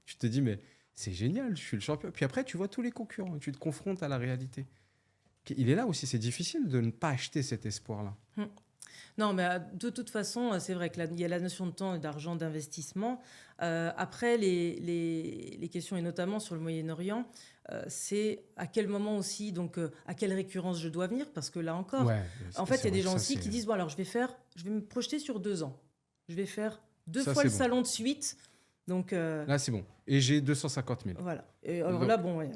Tu te dis, mais c'est génial, je suis le champion. Puis après, tu vois tous les concurrents et tu te confrontes à la réalité. Il est là aussi, c'est difficile de ne pas acheter cet espoir-là. Non, mais de toute façon, c'est vrai qu'il y a la notion de temps et d'argent d'investissement. Après, les questions, et notamment sur le Moyen-Orient, c'est à quel moment aussi, donc à quelle récurrence je dois venir, parce que là encore, en fait, il y a des gens aussi qui disent, bon, alors je vais me projeter sur 2 ans. Je vais faire 2 fois le salon de suite. Donc, là, c'est bon. Et j'ai 250 000. Voilà. Et alors donc, là, bon...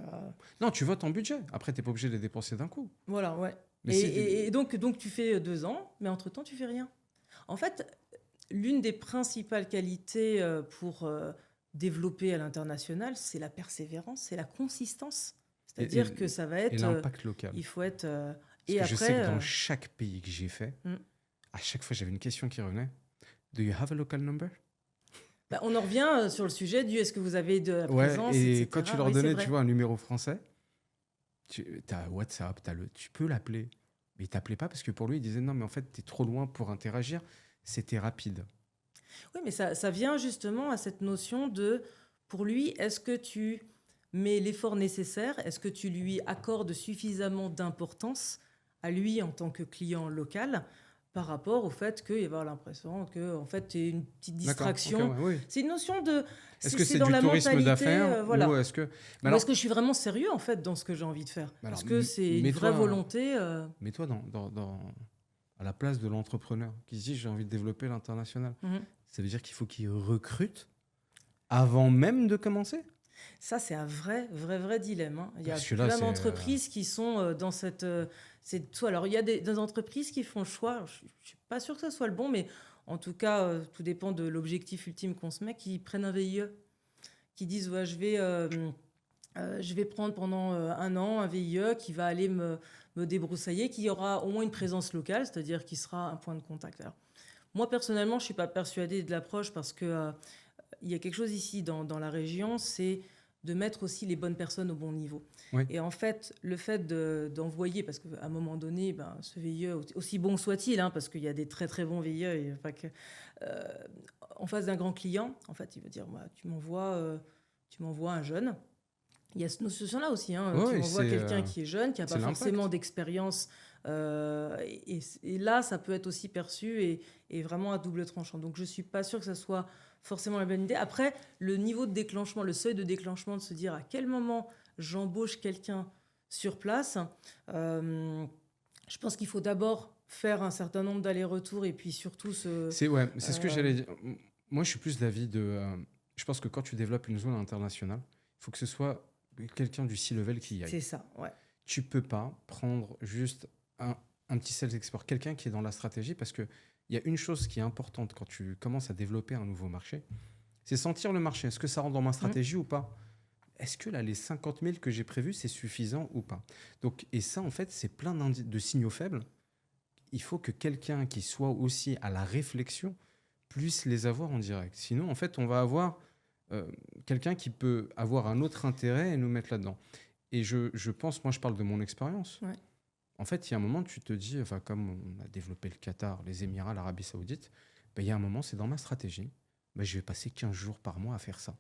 Non, tu votes en budget. Après, tu n'es pas obligé de les dépenser d'un coup. Voilà, ouais. Et donc, tu fais 2 ans, mais entre-temps, tu fais rien. En fait, l'une des principales qualités pour développer à l'international, c'est la persévérance, c'est la consistance. C'est-à-dire que ça va être... Et l'impact local. Il faut être... et après, je sais que dans chaque pays que j'ai fait, à chaque fois, j'avais une question qui revenait. Do you have a local number? On en revient sur le sujet du est-ce que vous avez de la présence, et etc. Quand tu leur donnais, tu vois, un numéro français, tu as WhatsApp, tu peux l'appeler. Mais il ne t'appelait pas parce que pour lui, il disait non, mais en fait, tu es trop loin pour interagir. C'était rapide. Oui, mais ça vient justement à cette notion de, pour lui, est-ce que tu mets l'effort nécessaire? Est-ce que tu lui accordes suffisamment d'importance à lui en tant que client local par rapport au fait qu'il va avoir l'impression que en fait, tu es une petite distraction. Okay, oui. C'est une notion de... Est-ce que c'est dans du tourisme d'affaires voilà. ou est-ce que... Ou est-ce que je suis vraiment sérieux en fait dans ce que j'ai envie de faire? Est-ce que c'est une vraie volonté Mets-toi à la place de l'entrepreneur qui se dit j'ai envie de développer l'international. Ça veut dire qu'il faut qu'il recrute avant même de commencer? Ça, c'est un vrai dilemme. Il y a plein d'entreprises qui sont dans cette... Alors, il y a des entreprises qui font le choix, je ne suis pas sûre que ce soit le bon, mais en tout cas, tout dépend de l'objectif ultime qu'on se met, qui prennent un VIE, qui disent ouais, je vais prendre pendant 1 an un VIE qui va aller me débroussailler, qui aura au moins une présence locale, c'est-à-dire qui sera un point de contact. Alors, moi, personnellement, je ne suis pas persuadée de l'approche parce que il y a quelque chose ici dans la région, c'est de mettre aussi les bonnes personnes au bon niveau. Oui. Et en fait, le fait d'envoyer, parce qu'à un moment donné, ce VIE, aussi bon soit-il, parce qu'il y a des très très bons VIE, en face d'un grand client, en fait, il veut dire, tu m'envoies un jeune. Il y a cette notion-là aussi. Tu m'envoies quelqu'un qui est jeune, qui n'a pas forcément d'expérience. Et là, ça peut être aussi perçu et vraiment à double tranchant. Donc, je ne suis pas sûre que ça soit forcément la bonne idée. Après, le niveau de déclenchement, le seuil de déclenchement, de se dire à quel moment j'embauche quelqu'un sur place, je pense qu'il faut d'abord faire un certain nombre d'allers-retours et puis surtout c'est ce que j'allais dire. Moi, je suis plus d'avis je pense que quand tu développes une zone internationale, il faut que ce soit quelqu'un du C-level qui y aille. C'est ça, ouais. Tu peux pas prendre juste un petit sales expert, quelqu'un qui est dans la stratégie, parce qu'il y a une chose qui est importante quand tu commences à développer un nouveau marché, c'est sentir le marché. Est-ce que ça rentre dans ma stratégie ou pas? Est-ce que là, les 50 000 que j'ai prévus, c'est suffisant ou pas? Donc, et ça, en fait, c'est plein de signaux faibles. Il faut que quelqu'un qui soit aussi à la réflexion puisse les avoir en direct. Sinon, en fait, on va avoir quelqu'un qui peut avoir un autre intérêt et nous mettre là-dedans. Et je pense, moi je parle de mon expérience. Ouais. En fait, il y a un moment, tu te dis, enfin, comme on a développé le Qatar, les Émirats, l'Arabie Saoudite, ben, il y a un moment, c'est dans ma stratégie, ben, je vais passer 15 jours par mois à faire ça.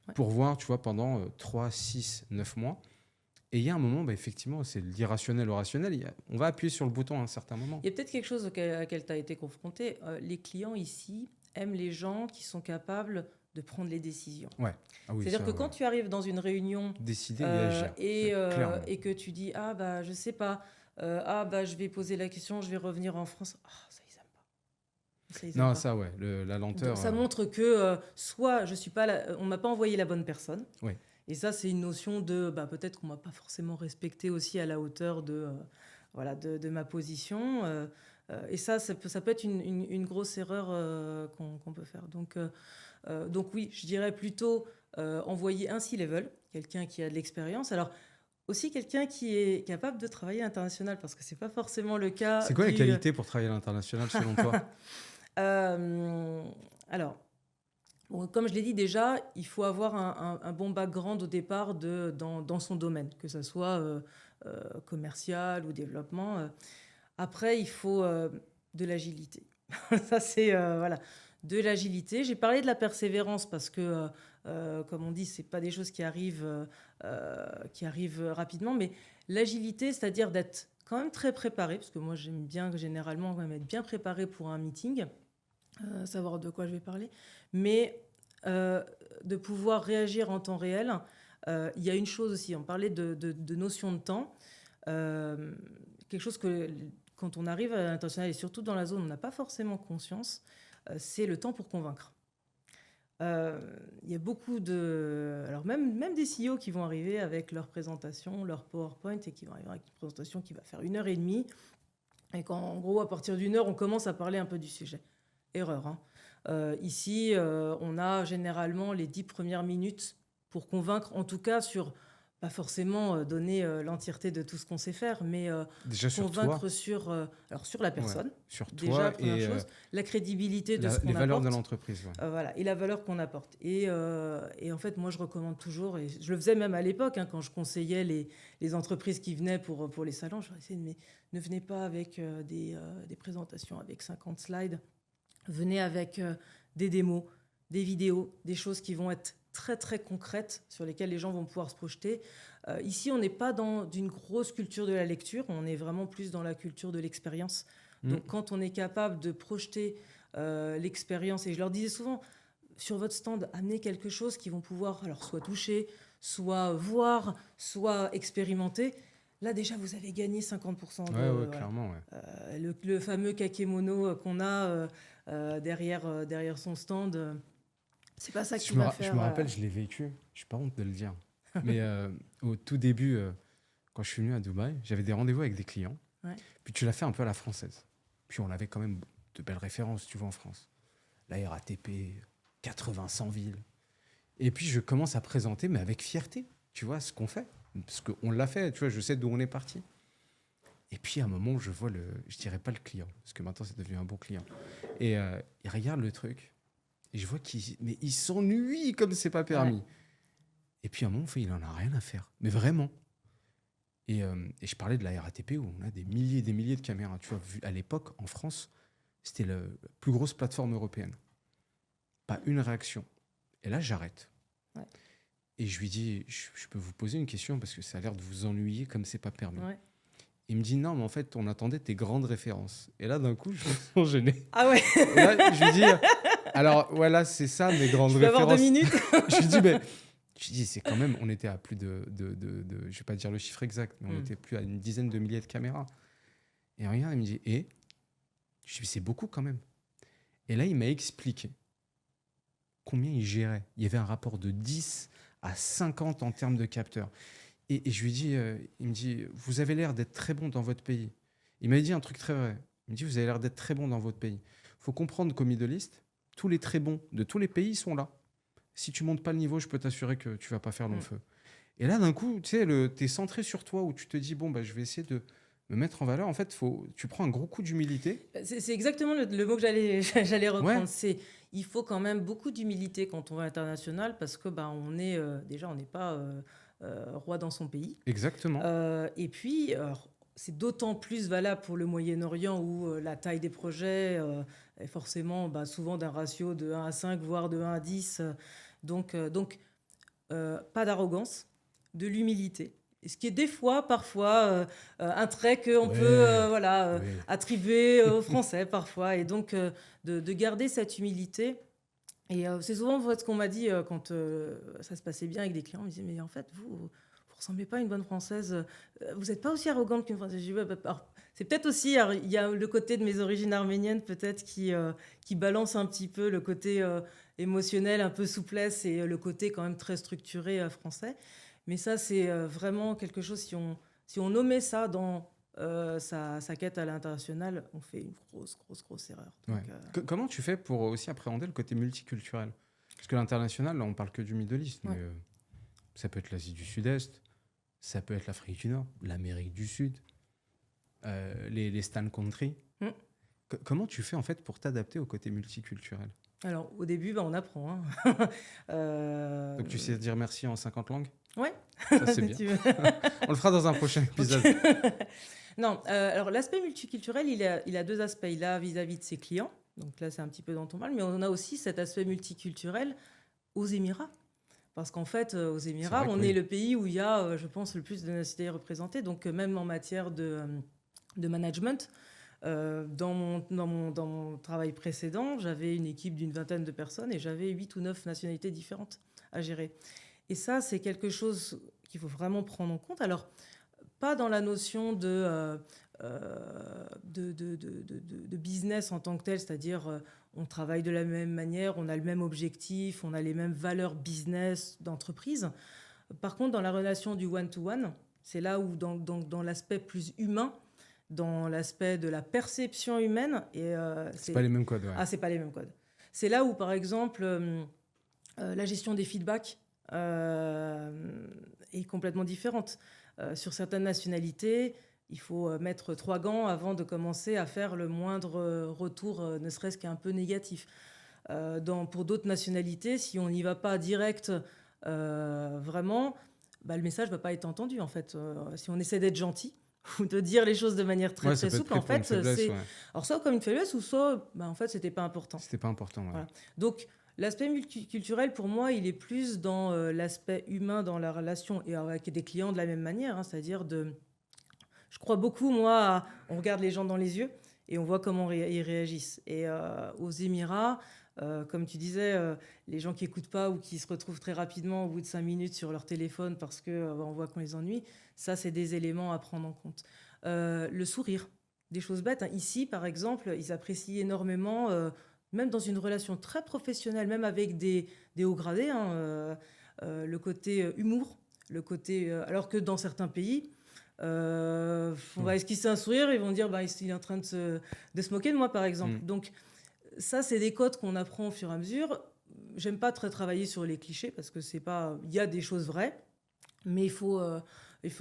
Ouais. Pour voir, tu vois, pendant 3, 6, 9 mois. Et il y a un moment, ben, effectivement, c'est l'irrationnel au rationnel. On va appuyer sur le bouton à un certain moment. Il y a peut-être quelque chose à laquelle tu as été confronté. Les clients ici aiment les gens qui sont capables de prendre les décisions. Ouais. Ah oui, C'est-à-dire ça, que quand tu arrives dans une réunion décider et agir. Clairement. et que tu dis ah bah je sais pas, ah bah je vais poser la question, je vais revenir en France, ah ça ils aiment pas. Ça, ils aiment Non, pas. ça, ouais, la lenteur. Donc, ça montre que soit je suis pas on m'a pas envoyé la bonne personne. Ouais. Et ça c'est une notion de bah, peut-être qu'on m'a pas forcément respecté aussi à la hauteur de voilà de ma position. Et ça peut être une grosse erreur qu'on peut faire. Donc oui, je dirais plutôt envoyer un C-level, quelqu'un qui a de l'expérience. Alors aussi quelqu'un qui est capable de travailler à l'international, parce que c'est pas forcément le cas. C'est quoi les qualités pour travailler à l'international selon toi? Alors, bon, comme je l'ai dit déjà, il faut avoir un bon background au départ dans son domaine, que ce soit commercial ou développement. Après, il faut de l'agilité. Ça, c'est voilà, de l'agilité. J'ai parlé de la persévérance parce que, comme on dit, c'est pas des choses qui arrivent rapidement, mais l'agilité, c'est-à-dire d'être quand même très préparé, parce que moi, j'aime bien généralement quand même être bien préparé pour un meeting, savoir de quoi je vais parler, mais de pouvoir réagir en temps réel. Il y a une chose aussi, on parlait de notion de temps, quelque chose que quand on arrive à l'international et surtout dans la zone, on n'a pas forcément conscience, c'est le temps pour convaincre. Il y a beaucoup alors même des CEO qui vont arriver avec leur présentation, leur PowerPoint, et qui vont arriver avec une présentation qui va faire 1h30, et qu'en gros, à partir d'1 heure, on commence à parler un peu du sujet. Erreur, hein. Ici, on a généralement les 10 premières minutes pour convaincre, en tout cas sur, pas forcément donner l'entièreté de tout ce qu'on sait faire, mais Déjà convaincre sur toi. sur la personne. Ouais, sur Déjà, toi première et chose, la crédibilité de ce qu'on les valeurs apporte. de l'entreprise. Ouais. Voilà, et la valeur qu'on apporte. Et en fait, moi, je recommande toujours, et je le faisais même à l'époque, hein, quand je conseillais les entreprises qui venaient pour les salons, je leur disais, mais ne venez pas avec des présentations avec 50 slides, venez avec des démos, des vidéos, des choses qui vont être très, très concrètes, sur lesquelles les gens vont pouvoir se projeter. Ici, on n'est pas dans une grosse culture de la lecture, on est vraiment plus dans la culture de l'expérience. Donc, quand on est capable de projeter l'expérience, et je leur disais souvent, sur votre stand, amenez quelque chose qu'ils vont pouvoir alors soit toucher, soit voir, soit expérimenter. Là, déjà, vous avez gagné 50% de... Ouais, voilà. clairement. Ouais. Le fameux kakémono qu'on a derrière son stand, c'est pas ça qui va faire... Je me rappelle, je l'ai vécu, je n'ai pas honte de le dire. Mais au tout début, quand je suis venu à Dubaï, j'avais des rendez-vous avec des clients. Ouais. Puis tu l'as fait un peu à la française. Puis on avait quand même de belles références, tu vois, en France. La RATP, 80-100 villes. Et puis je commence à présenter, mais avec fierté, tu vois, ce qu'on fait. Parce qu'on l'a fait, tu vois, je sais d'où on est parti. Et puis à un moment, je vois je dirais pas le client, parce que maintenant c'est devenu un bon client. Et il regarde le truc, et je vois il s'ennuie comme c'est pas permis. Ouais. Et puis à un moment, il en a rien à faire, mais vraiment. Et je parlais de la RATP où on a des milliers et des milliers de caméras. Tu vois, à l'époque, en France, c'était la plus grosse plateforme européenne. Pas une réaction. Et là, j'arrête. Ouais. Et je lui dis, je peux vous poser une question parce que ça a l'air de vous ennuyer comme c'est pas permis. Ouais. Il me dit, non, mais en fait, on attendait tes grandes références. Et là, d'un coup, je me sens gêné. Ah ouais. Et là, je lui dis, alors, voilà, c'est ça, mes grandes références. Avoir 2 minutes. Je lui dis, mais... Je dis, c'est quand même, on était à plus de je vais pas dire le chiffre exact, mais on était plus à une dizaine de milliers de caméras. Et regarde, il me dit, et je dis, c'est beaucoup quand même. Et là, il m'a expliqué combien il gérait. Il y avait un rapport de 10 à 50 en termes de capteurs. Et je lui dis, il me dit, vous avez l'air d'être très bon dans votre pays. Il m'a dit un truc très vrai. Il me dit, vous avez l'air d'être très bon dans votre pays. Il faut comprendre qu'au Middle East, tous les très bons de tous les pays sont là. Si tu montes pas le niveau, je peux t'assurer que tu vas pas faire long feu. Et là, d'un coup, tu sais, t'es centré sur toi où tu te dis, bon, bah, je vais essayer de me mettre en valeur. En fait, tu prends un gros coup d'humilité. C'est exactement le mot que j'allais reprendre. Ouais. Il faut quand même beaucoup d'humilité quand on va à l'international parce que bah, on n'est pas roi dans son pays. Exactement. Et puis, alors, c'est d'autant plus valable pour le Moyen-Orient où la taille des projets est forcément souvent d'un ratio de 1 à 5, voire de 1 à 10. Donc, pas d'arrogance, de l'humilité. Et ce qui est des fois, parfois, un trait qu'on peut attribuer aux Français parfois. Et donc, de garder cette humilité. Et c'est souvent ce qu'on m'a dit quand ça se passait bien avec des clients. Ils me disaient, mais en fait, vous ressemblez pas à une bonne Française. Vous n'êtes pas aussi arrogante qu'une Française. Je dis, ouais, alors, c'est peut-être aussi, alors, il y a le côté de mes origines arméniennes peut-être qui balance un petit peu le côté émotionnel, un peu souplesse et le côté quand même très structuré français. Mais ça, c'est vraiment quelque chose, si on nommait ça dans sa quête à l'international, on fait une grosse erreur. Donc, Comment tu fais pour aussi appréhender le côté multiculturel? Parce que l'international, là, on parle que du Middle East, mais ça peut être l'Asie du Sud-Est, ça peut être l'Afrique du Nord, l'Amérique du Sud, les Stan Country. Comment tu fais en fait pour t'adapter au côté multiculturel? Alors, au début, on apprend. Donc, tu sais dire merci en 50 langues? Ouais. Ça, c'est bien. On le fera dans un prochain épisode. Non, alors l'aspect multiculturel, il a deux aspects. Il a vis-à-vis de ses clients. Donc là, c'est un petit peu dans ton mal. Mais on a aussi cet aspect multiculturel aux Émirats. Parce qu'en fait, aux Émirats, on est le pays où il y a, je pense, le plus de nationalités représentées. Donc, même en matière de management, dans mon travail précédent, j'avais une équipe d'une 20aine de personnes et j'avais 8 ou 9 nationalités différentes à gérer. Et ça, c'est quelque chose qu'il faut vraiment prendre en compte. Alors, pas dans la notion de business en tant que tel, c'est-à-dire on travaille de la même manière, on a le même objectif, on a les mêmes valeurs business d'entreprise. Par contre, dans la relation du one-to-one, c'est là où dans l'aspect plus humain, dans l'aspect de la perception humaine... c'est pas les mêmes codes. Ouais. Ah, c'est pas les mêmes codes. C'est là où, par exemple, la gestion des feedbacks est complètement différente. Sur certaines nationalités, il faut mettre 3 gants avant de commencer à faire le moindre retour, ne serait-ce qu'un peu négatif. Pour d'autres nationalités, si on n'y va pas direct, vraiment, le message ne va pas être entendu. En fait. Si on essaie d'être gentil ou de dire les choses de manière très souple, en fait, c'est alors soit comme une faiblesse ou soit, en fait, c'était pas important. C'était pas important. Ouais. Voilà. Donc, l'aspect multiculturel, pour moi, il est plus dans l'aspect humain, dans la relation, et avec des clients de la même manière, c'est-à-dire je crois beaucoup, moi, on regarde les gens dans les yeux et on voit comment ils réagissent. Et aux Émirats, comme tu disais, les gens qui n'écoutent pas ou qui se retrouvent très rapidement au bout de 5 minutes sur leur téléphone parce qu'on voit qu'on les ennuie, ça, c'est des éléments à prendre en compte. Le sourire, des choses bêtes. Ici, par exemple, ils apprécient énormément... même dans une relation très professionnelle, même avec des hauts gradés, le côté humour, le côté... alors que dans certains pays, on va esquisser un sourire, ils vont dire il est en train de se moquer de moi, par exemple. Donc, ça, c'est des codes qu'on apprend au fur et à mesure. J'aime pas très travailler sur les clichés, parce que c'est pas... Il y a des choses vraies, mais il faut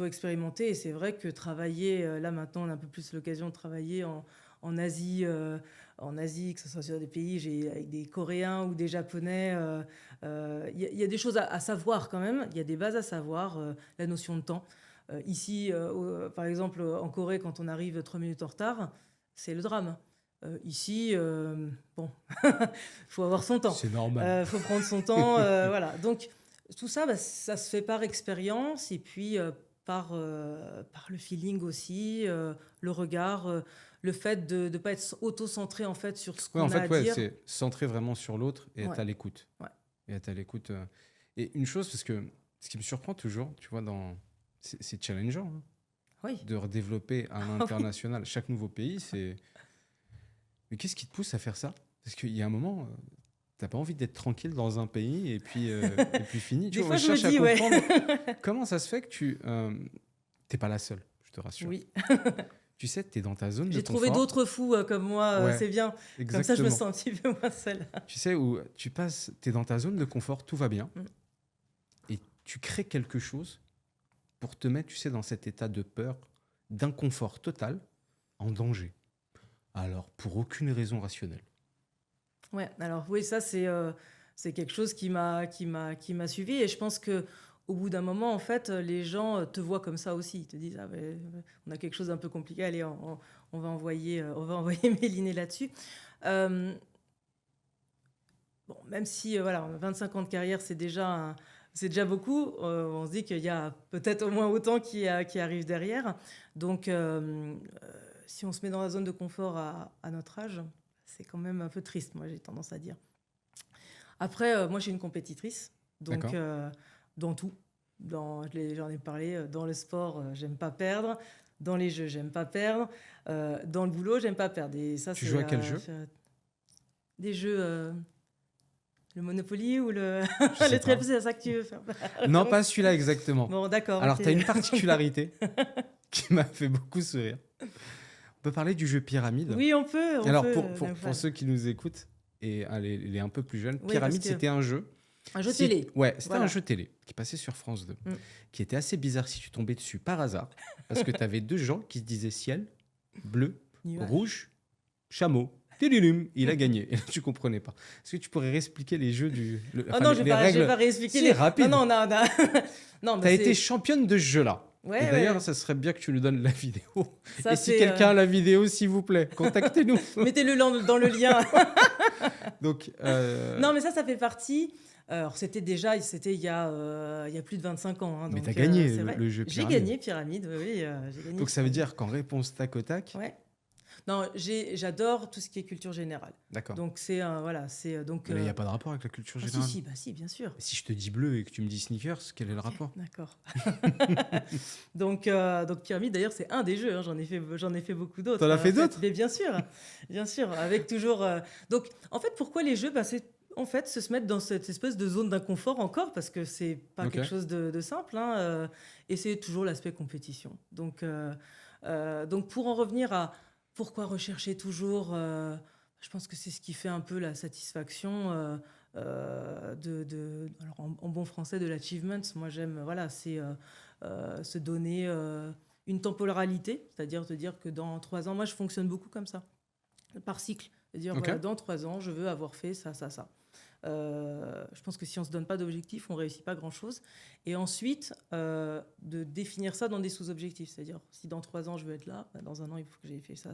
expérimenter. Et c'est vrai que travailler... là, maintenant, on a un peu plus l'occasion de travailler en Asie, que ce soit sur des pays avec des Coréens ou des Japonais. Y a des choses à savoir quand même. Il y a des bases à savoir. La notion de temps. Ici, par exemple, en Corée, quand on arrive 3 minutes en retard, c'est le drame. Ici, faut avoir son temps. C'est normal. Faut prendre son temps. Voilà. Donc, tout ça, ça se fait par expérience et puis par le feeling aussi, le regard... le fait de ne pas être auto-centré en fait, sur ce qu'on a à dire. C'est centré vraiment sur l'autre et être à l'écoute. Ouais. Et être à l'écoute. Et une chose, parce que ce qui me surprend toujours, tu vois, c'est challengeant de redévelopper à l'international. Chaque nouveau pays, c'est... Mais qu'est-ce qui te pousse à faire ça? Parce qu'il y a un moment, tu n'as pas envie d'être tranquille dans un pays et puis fini. Des fois, je me dis, comment ça se fait que tu n'es pas la seule, je te rassure. Oui. Tu sais, tu es dans ta zone de confort. J'ai trouvé d'autres fous comme moi, c'est bien. Exactement. Comme ça, je me sens un petit peu moins seule. Tu sais, où tu es dans ta zone de confort, tout va bien. Et tu crées quelque chose pour te mettre, tu sais, dans cet état de peur, d'inconfort total, en danger. Alors, pour aucune raison rationnelle. Ouais, alors oui, ça, c'est quelque chose qui m'a suivi. Et je pense que au bout d'un moment, en fait, les gens te voient comme ça aussi. Ils te disent, ah, ouais, on a quelque chose d'un peu compliqué, allez, on va envoyer Mélinée là-dessus. Bon, même si voilà, 25 ans de carrière, c'est déjà beaucoup, on se dit qu'il y a peut-être au moins autant qui arrive derrière. Donc, si on se met dans la zone de confort à notre âge, c'est quand même un peu triste, moi, j'ai tendance à dire. Après, moi, je suis une compétitrice, donc dans tout. J'en ai parlé, dans le sport, j'aime pas perdre. Dans les jeux, j'aime pas perdre. Dans le boulot, j'aime pas perdre. Et ça, tu joues à quel jeu? Des jeux... le Monopoly ou le Triple, c'est ça que tu veux faire? Non, pas celui-là exactement. Bon, d'accord. Alors, okay. tu as une particularité qui m'a fait beaucoup sourire. On peut parler du jeu Pyramide? Oui, on peut. Alors, pour ceux qui nous écoutent, et les un peu plus jeunes, oui, Pyramide, c'était un jeu. Un jeu télé. Ouais, c'était un jeu télé qui passait sur France 2, qui était assez bizarre si tu tombais dessus par hasard, parce que tu avais deux gens qui se disaient ciel, bleu, rouge, chameau. Il a gagné. Et là, tu comprenais pas. Est-ce que tu pourrais réexpliquer les jeux non, je vais pas réexpliquer. C'est rapide. Non, tu as été championne de ce jeu-là. Ouais, et d'ailleurs, ça serait bien que tu nous donnes la vidéo. Ça, et si quelqu'un a la vidéo, s'il vous plaît, contactez-nous. Mettez-le dans le lien. Donc, non, mais ça fait partie... Alors, c'était il y a plus de 25 ans. Hein, mais tu as gagné le jeu Pyramide. J'ai gagné Pyramide, oui. J'ai gagné donc, ça veut dire qu'en réponse tac au tac... Ouais. Non, j'adore tout ce qui est culture générale. D'accord. Donc, donc. Mais il n'y a pas de rapport avec la culture générale. Si, bien sûr. Si je te dis bleu et que tu me dis sneakers, quel est le rapport? D'accord. donc, Pyramide, d'ailleurs, c'est un des jeux. Hein, j'en ai fait beaucoup d'autres. T'en as fait d'autres? Mais bien sûr, avec toujours. Donc, en fait, pourquoi les jeux? C'est en fait se mettre dans cette espèce de zone d'inconfort encore, parce que c'est pas quelque chose de simple. Hein, et c'est toujours l'aspect compétition. Donc, pour en revenir à pourquoi rechercher toujours, je pense que c'est ce qui fait un peu la satisfaction alors en bon français de l'achievement. Moi j'aime, c'est se donner une temporalité, c'est-à-dire te dire que dans 3 ans, moi je fonctionne beaucoup comme ça, par cycle, c'est-à-dire voilà, dans 3 ans je veux avoir fait ça. Je pense que si on ne se donne pas d'objectifs, on ne réussit pas grand-chose. Et ensuite, de définir ça dans des sous-objectifs. C'est-à-dire, si dans 3 ans, je veux être là, dans 1 an, il faut que j'aie fait ça.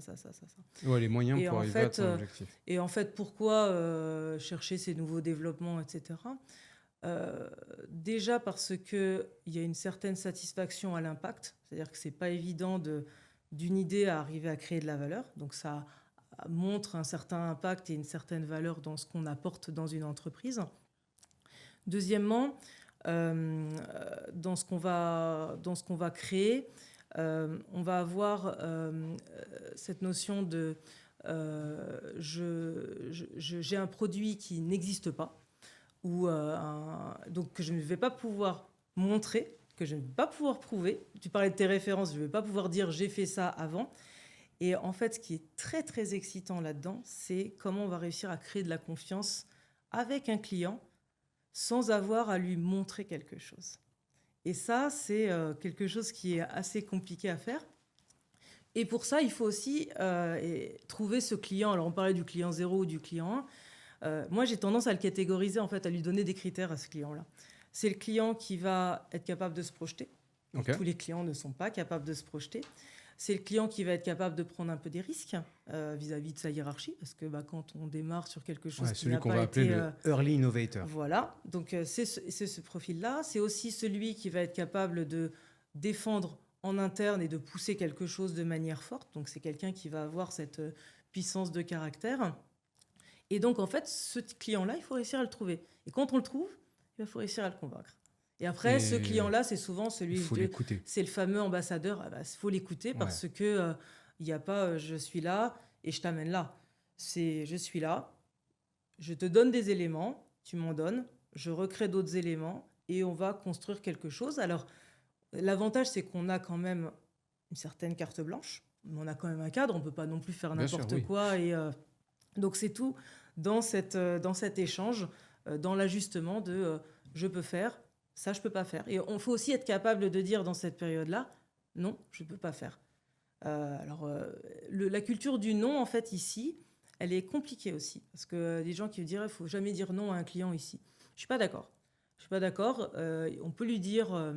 Ouais, les moyens pour arriver à ton objectif. Et en fait, pourquoi chercher ces nouveaux développements, etc. Déjà parce qu'il y a une certaine satisfaction à l'impact. C'est-à-dire que ce n'est pas évident d'une idée à arriver à créer de la valeur. Donc ça montre un certain impact et une certaine valeur dans ce qu'on apporte dans une entreprise. Deuxièmement, dans ce qu'on va créer, on va avoir cette notion de j'ai un produit qui n'existe pas, ou donc que je ne vais pas pouvoir montrer, que je ne vais pas pouvoir prouver. Tu parlais de tes références, je ne vais pas pouvoir dire j'ai fait ça avant. Et en fait, ce qui est très, très excitant là-dedans, c'est comment on va réussir à créer de la confiance avec un client sans avoir à lui montrer quelque chose. Et ça, c'est quelque chose qui est assez compliqué à faire. Et pour ça, il faut aussi trouver ce client. Alors, on parlait du client 0 ou du client 1. Moi, j'ai tendance à le catégoriser, en fait, à lui donner des critères à ce client-là. C'est le client qui va être capable de se projeter. Okay. Tous les clients ne sont pas capables de se projeter. C'est le client qui va être capable de prendre un peu des risques vis-à-vis de sa hiérarchie, parce que quand on démarre sur quelque chose qui n'a pas été... Celui qu'on va appeler le early innovator. Voilà, donc c'est ce profil-là. C'est aussi celui qui va être capable de défendre en interne et de pousser quelque chose de manière forte. Donc c'est quelqu'un qui va avoir cette puissance de caractère. Et donc en fait, ce client-là, il faut réussir à le trouver. Et quand on le trouve, il faut réussir à le convaincre. Et après, ce client-là, c'est souvent celui... C'est le fameux ambassadeur. Il faut l'écouter parce que il n'y a pas je suis là et je t'amène là. C'est je suis là, je te donne des éléments, tu m'en donnes, je recrée d'autres éléments et on va construire quelque chose. Alors, l'avantage, c'est qu'on a quand même une certaine carte blanche, mais on a quand même un cadre, on ne peut pas non plus faire n'importe quoi. Et, donc, c'est tout dans cet échange, dans l'ajustement de je peux faire, ça, je ne peux pas faire. Et il faut aussi être capable de dire dans cette période-là, non, je ne peux pas faire. La culture du non, en fait, ici, elle est compliquée aussi. Parce que les gens qui diraient, il ne faut jamais dire non à un client ici. Je ne suis pas d'accord. je suis pas d'accord. On peut lui dire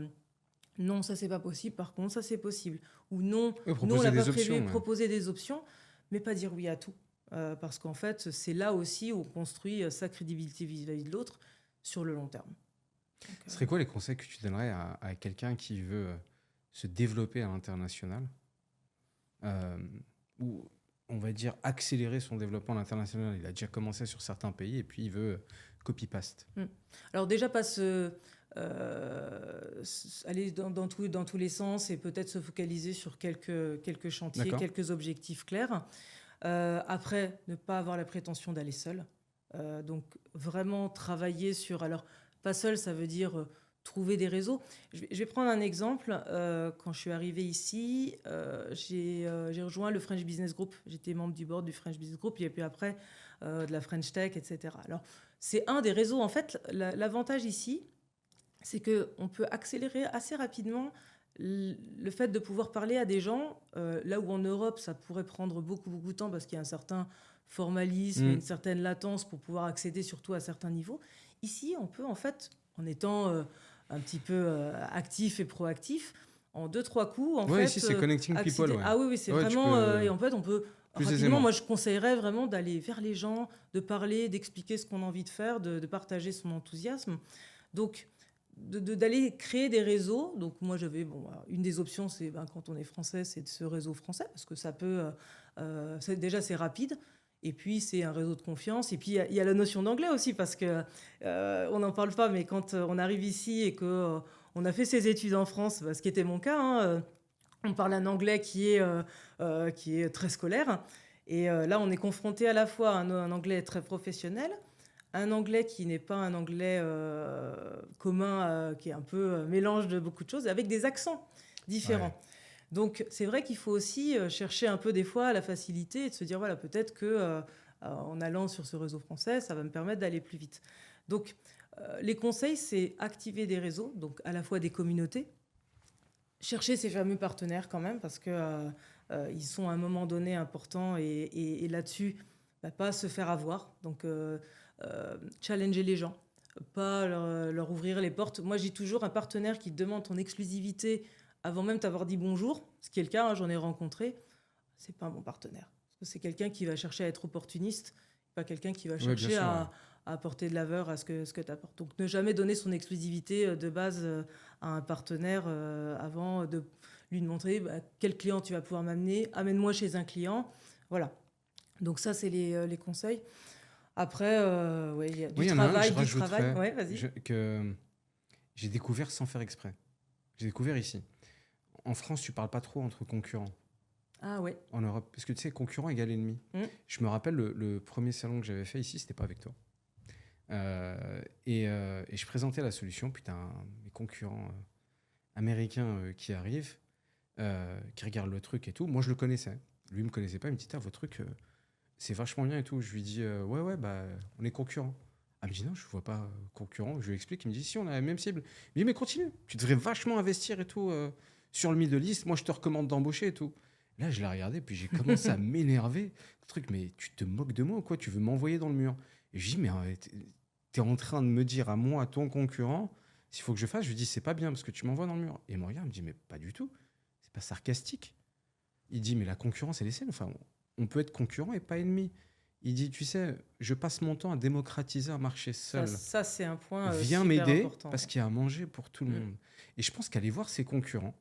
non, ça c'est pas possible. Par contre, ça c'est possible. Ou non, Ouais, nous on proposer l'a pas des prévu. options. Ouais. Proposer des options, mais pas dire oui à tout. Parce qu'en fait, c'est là aussi où on construit sa crédibilité vis-à-vis de l'autre sur le long terme. Donc, Ce serait quoi les conseils que tu donnerais à quelqu'un qui veut se développer à l'international ou on va dire accélérer son développement à l'international? Il a déjà commencé sur certains pays et puis il veut copy-paste. Alors déjà, pas aller dans tous les sens et peut-être se focaliser sur quelques chantiers, D'accord. quelques objectifs clairs. Après, ne pas avoir la prétention d'aller seul. Donc vraiment travailler sur... Alors, pas seul, ça veut dire trouver des réseaux. Je vais prendre un exemple. Quand je suis arrivée ici, j'ai rejoint le French Business Group. J'étais membre du board du French Business Group et puis après de la French Tech, etc. Alors, c'est un des réseaux. En fait, l'avantage ici, c'est qu'on peut accélérer assez rapidement le fait de pouvoir parler à des gens, là où en Europe, ça pourrait prendre beaucoup de temps parce qu'il y a un certain formalisme, une certaine latence pour pouvoir accéder surtout à certains niveaux. Ici, on peut en fait, en étant un petit peu actif et proactif, en 2-3 coups, en Ouais, fait, ici c'est connecting people. Ouais. Ah oui, c'est Ouais, tu vraiment... peux et en fait, on peut... plus Rapidement, aisément. moi, je conseillerais vraiment d'aller vers les gens, de parler, d'expliquer ce qu'on a envie de faire, de partager son enthousiasme. Donc, d'aller créer des réseaux. Donc, moi, j'avais... une des options, c'est quand on est français, c'est de ce réseau français, parce que ça peut... déjà, c'est rapide. Et puis, c'est un réseau de confiance. Et puis, il y a la notion d'anglais aussi, parce que on n'en parle pas, mais quand on arrive ici et que on a fait ses études en France, ce qui était mon cas, hein, on parle un anglais qui est très scolaire. Et là, on est confronté à la fois à un anglais très professionnel, un anglais qui n'est pas un anglais commun, qui est un peu mélange de beaucoup de choses, avec des accents différents. Ouais. Donc, c'est vrai qu'il faut aussi chercher un peu des fois la facilité et de se dire, voilà, peut-être que en allant sur ce réseau français, ça va me permettre d'aller plus vite. Donc, les conseils, c'est activer des réseaux, donc à la fois des communautés, chercher ces fameux partenaires quand même, parce que ils sont à un moment donné importants et là-dessus, pas se faire avoir. Donc, challenger les gens, pas leur ouvrir les portes. Moi, j'ai toujours un partenaire qui te demande ton exclusivité avant même t'avoir dit bonjour, ce qui est le cas, hein, j'en ai rencontré. C'est pas un bon partenaire. Parce que c'est quelqu'un qui va chercher à être opportuniste, pas quelqu'un qui va Ouais, bien chercher sûr, à apporter de la valeur à ce que tu apportes. Donc, ne jamais donner son exclusivité de base à un partenaire avant de lui montrer quel client tu vas pouvoir m'amener. Amène-moi chez un client. Voilà. Donc, ça, c'est les conseils. Après, il y a Oui, du il y en a un que travail, je du travail. rajouterais, Ouais, vas-y. que j'ai découvert sans faire exprès. J'ai découvert ici. En France, tu parles pas trop entre concurrents. Ah ouais. En Europe, parce que tu sais, concurrent égale ennemi. Je me rappelle le premier salon que j'avais fait ici, c'était pas avec toi. Et je présentais la solution, puis t'as mes concurrents américains qui arrivent, qui regardent le truc et tout. Moi, je le connaissais. Lui me connaissait pas. Il me dit, votre truc, c'est vachement bien et tout. Je lui dis, ouais, on est concurrents. Elle me dit, non, je vois pas concurrent. Je lui explique. Il me dit, si, on a la même cible. Il me dit, mais continue. Tu devrais vachement investir et tout sur le Middle East. Moi, je te recommande d'embaucher et tout. Là, je l'ai regardé, puis j'ai commencé à m'énerver. Le truc, mais tu te moques de moi ou quoi? Tu veux m'envoyer dans le mur? Et je dis, mais t'es en train de me dire à moi, à ton concurrent, s'il faut que je fasse. Je lui dis, c'est pas bien parce que tu m'envoies dans le mur. Et il me regarde, il me dit, mais pas du tout. C'est pas sarcastique. Il dit, mais la concurrence, elle est saine. Enfin, on peut être concurrent et pas ennemi. Il dit, tu sais, je passe mon temps à démocratiser un marché seul. Ça c'est un point Viens super m'aider important. parce qu'il y a à manger pour tout le monde. Et je pense qu'aller voir ses concurrents,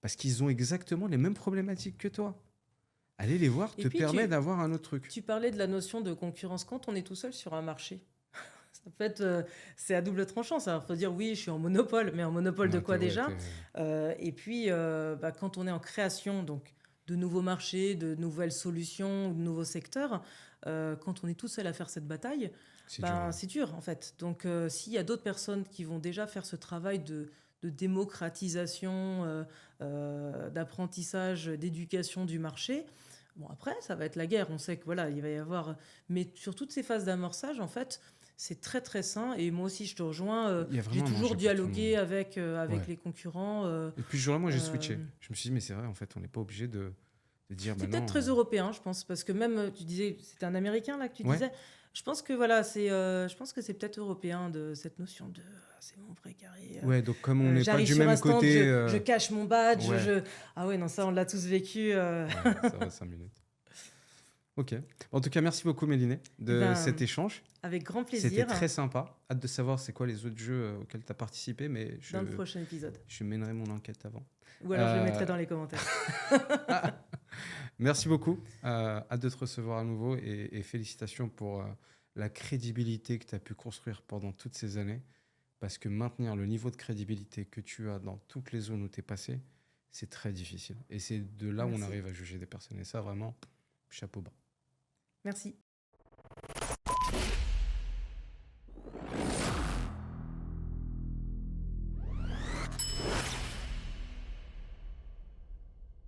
parce qu'ils ont exactement les mêmes problématiques que toi. Aller les voir te permet d'avoir un autre truc. Tu parlais de la notion de concurrence quand on est tout seul sur un marché. Ça peut être, c'est à double tranchant. Ça faut dire oui, je suis en monopole, mais en monopole de quoi déjà? Et puis, quand on est en création, donc de nouveaux marchés, de nouvelles solutions, de nouveaux secteurs, quand on est tout seul à faire cette bataille, c'est dur en fait. Donc, s'il y a d'autres personnes qui vont déjà faire ce travail de démocratisation, d'apprentissage, d'éducation du marché. Bon, après, ça va être la guerre. On sait que voilà, il va y avoir... Mais sur toutes ces phases d'amorçage, en fait, c'est très, très sain. Et moi aussi, je te rejoins. J'ai toujours dialogué avec les concurrents. Et puis, ce jour-là, moi, j'ai switché. Je me suis dit, mais c'est vrai, en fait, on n'est pas obligé de De dire, C'est bah peut-être non, très européen, je pense, parce que même, tu disais, c'était un Américain là que tu ouais, disais. Je pense que voilà, je pense que c'est peut-être européen de cette notion de c'est mon vrai carré. ouais, donc comme on n'est pas J'arrive du sur un même stand, côté, je cache mon badge, ouais, Ah ouais, non, ça on l'a tous vécu. ouais, ça va 5 minutes. Ok. En tout cas, merci beaucoup, Méliné, Eh de cet ben, échange. avec grand C'était plaisir très sympa. Hâte de savoir c'est quoi les autres jeux auxquels tu as participé, mais dans le prochain épisode. je mènerai mon enquête avant. Ou alors je le Euh, mettrai dans les commentaires. Merci beaucoup. Hâte de te recevoir à nouveau et félicitations pour la crédibilité que tu as pu construire pendant toutes ces années. Parce que maintenir le niveau de crédibilité que tu as dans toutes les zones où tu es passé, c'est très difficile. Et c'est de là où on Merci. arrive à juger des personnes. Et ça, vraiment, chapeau bas. Merci.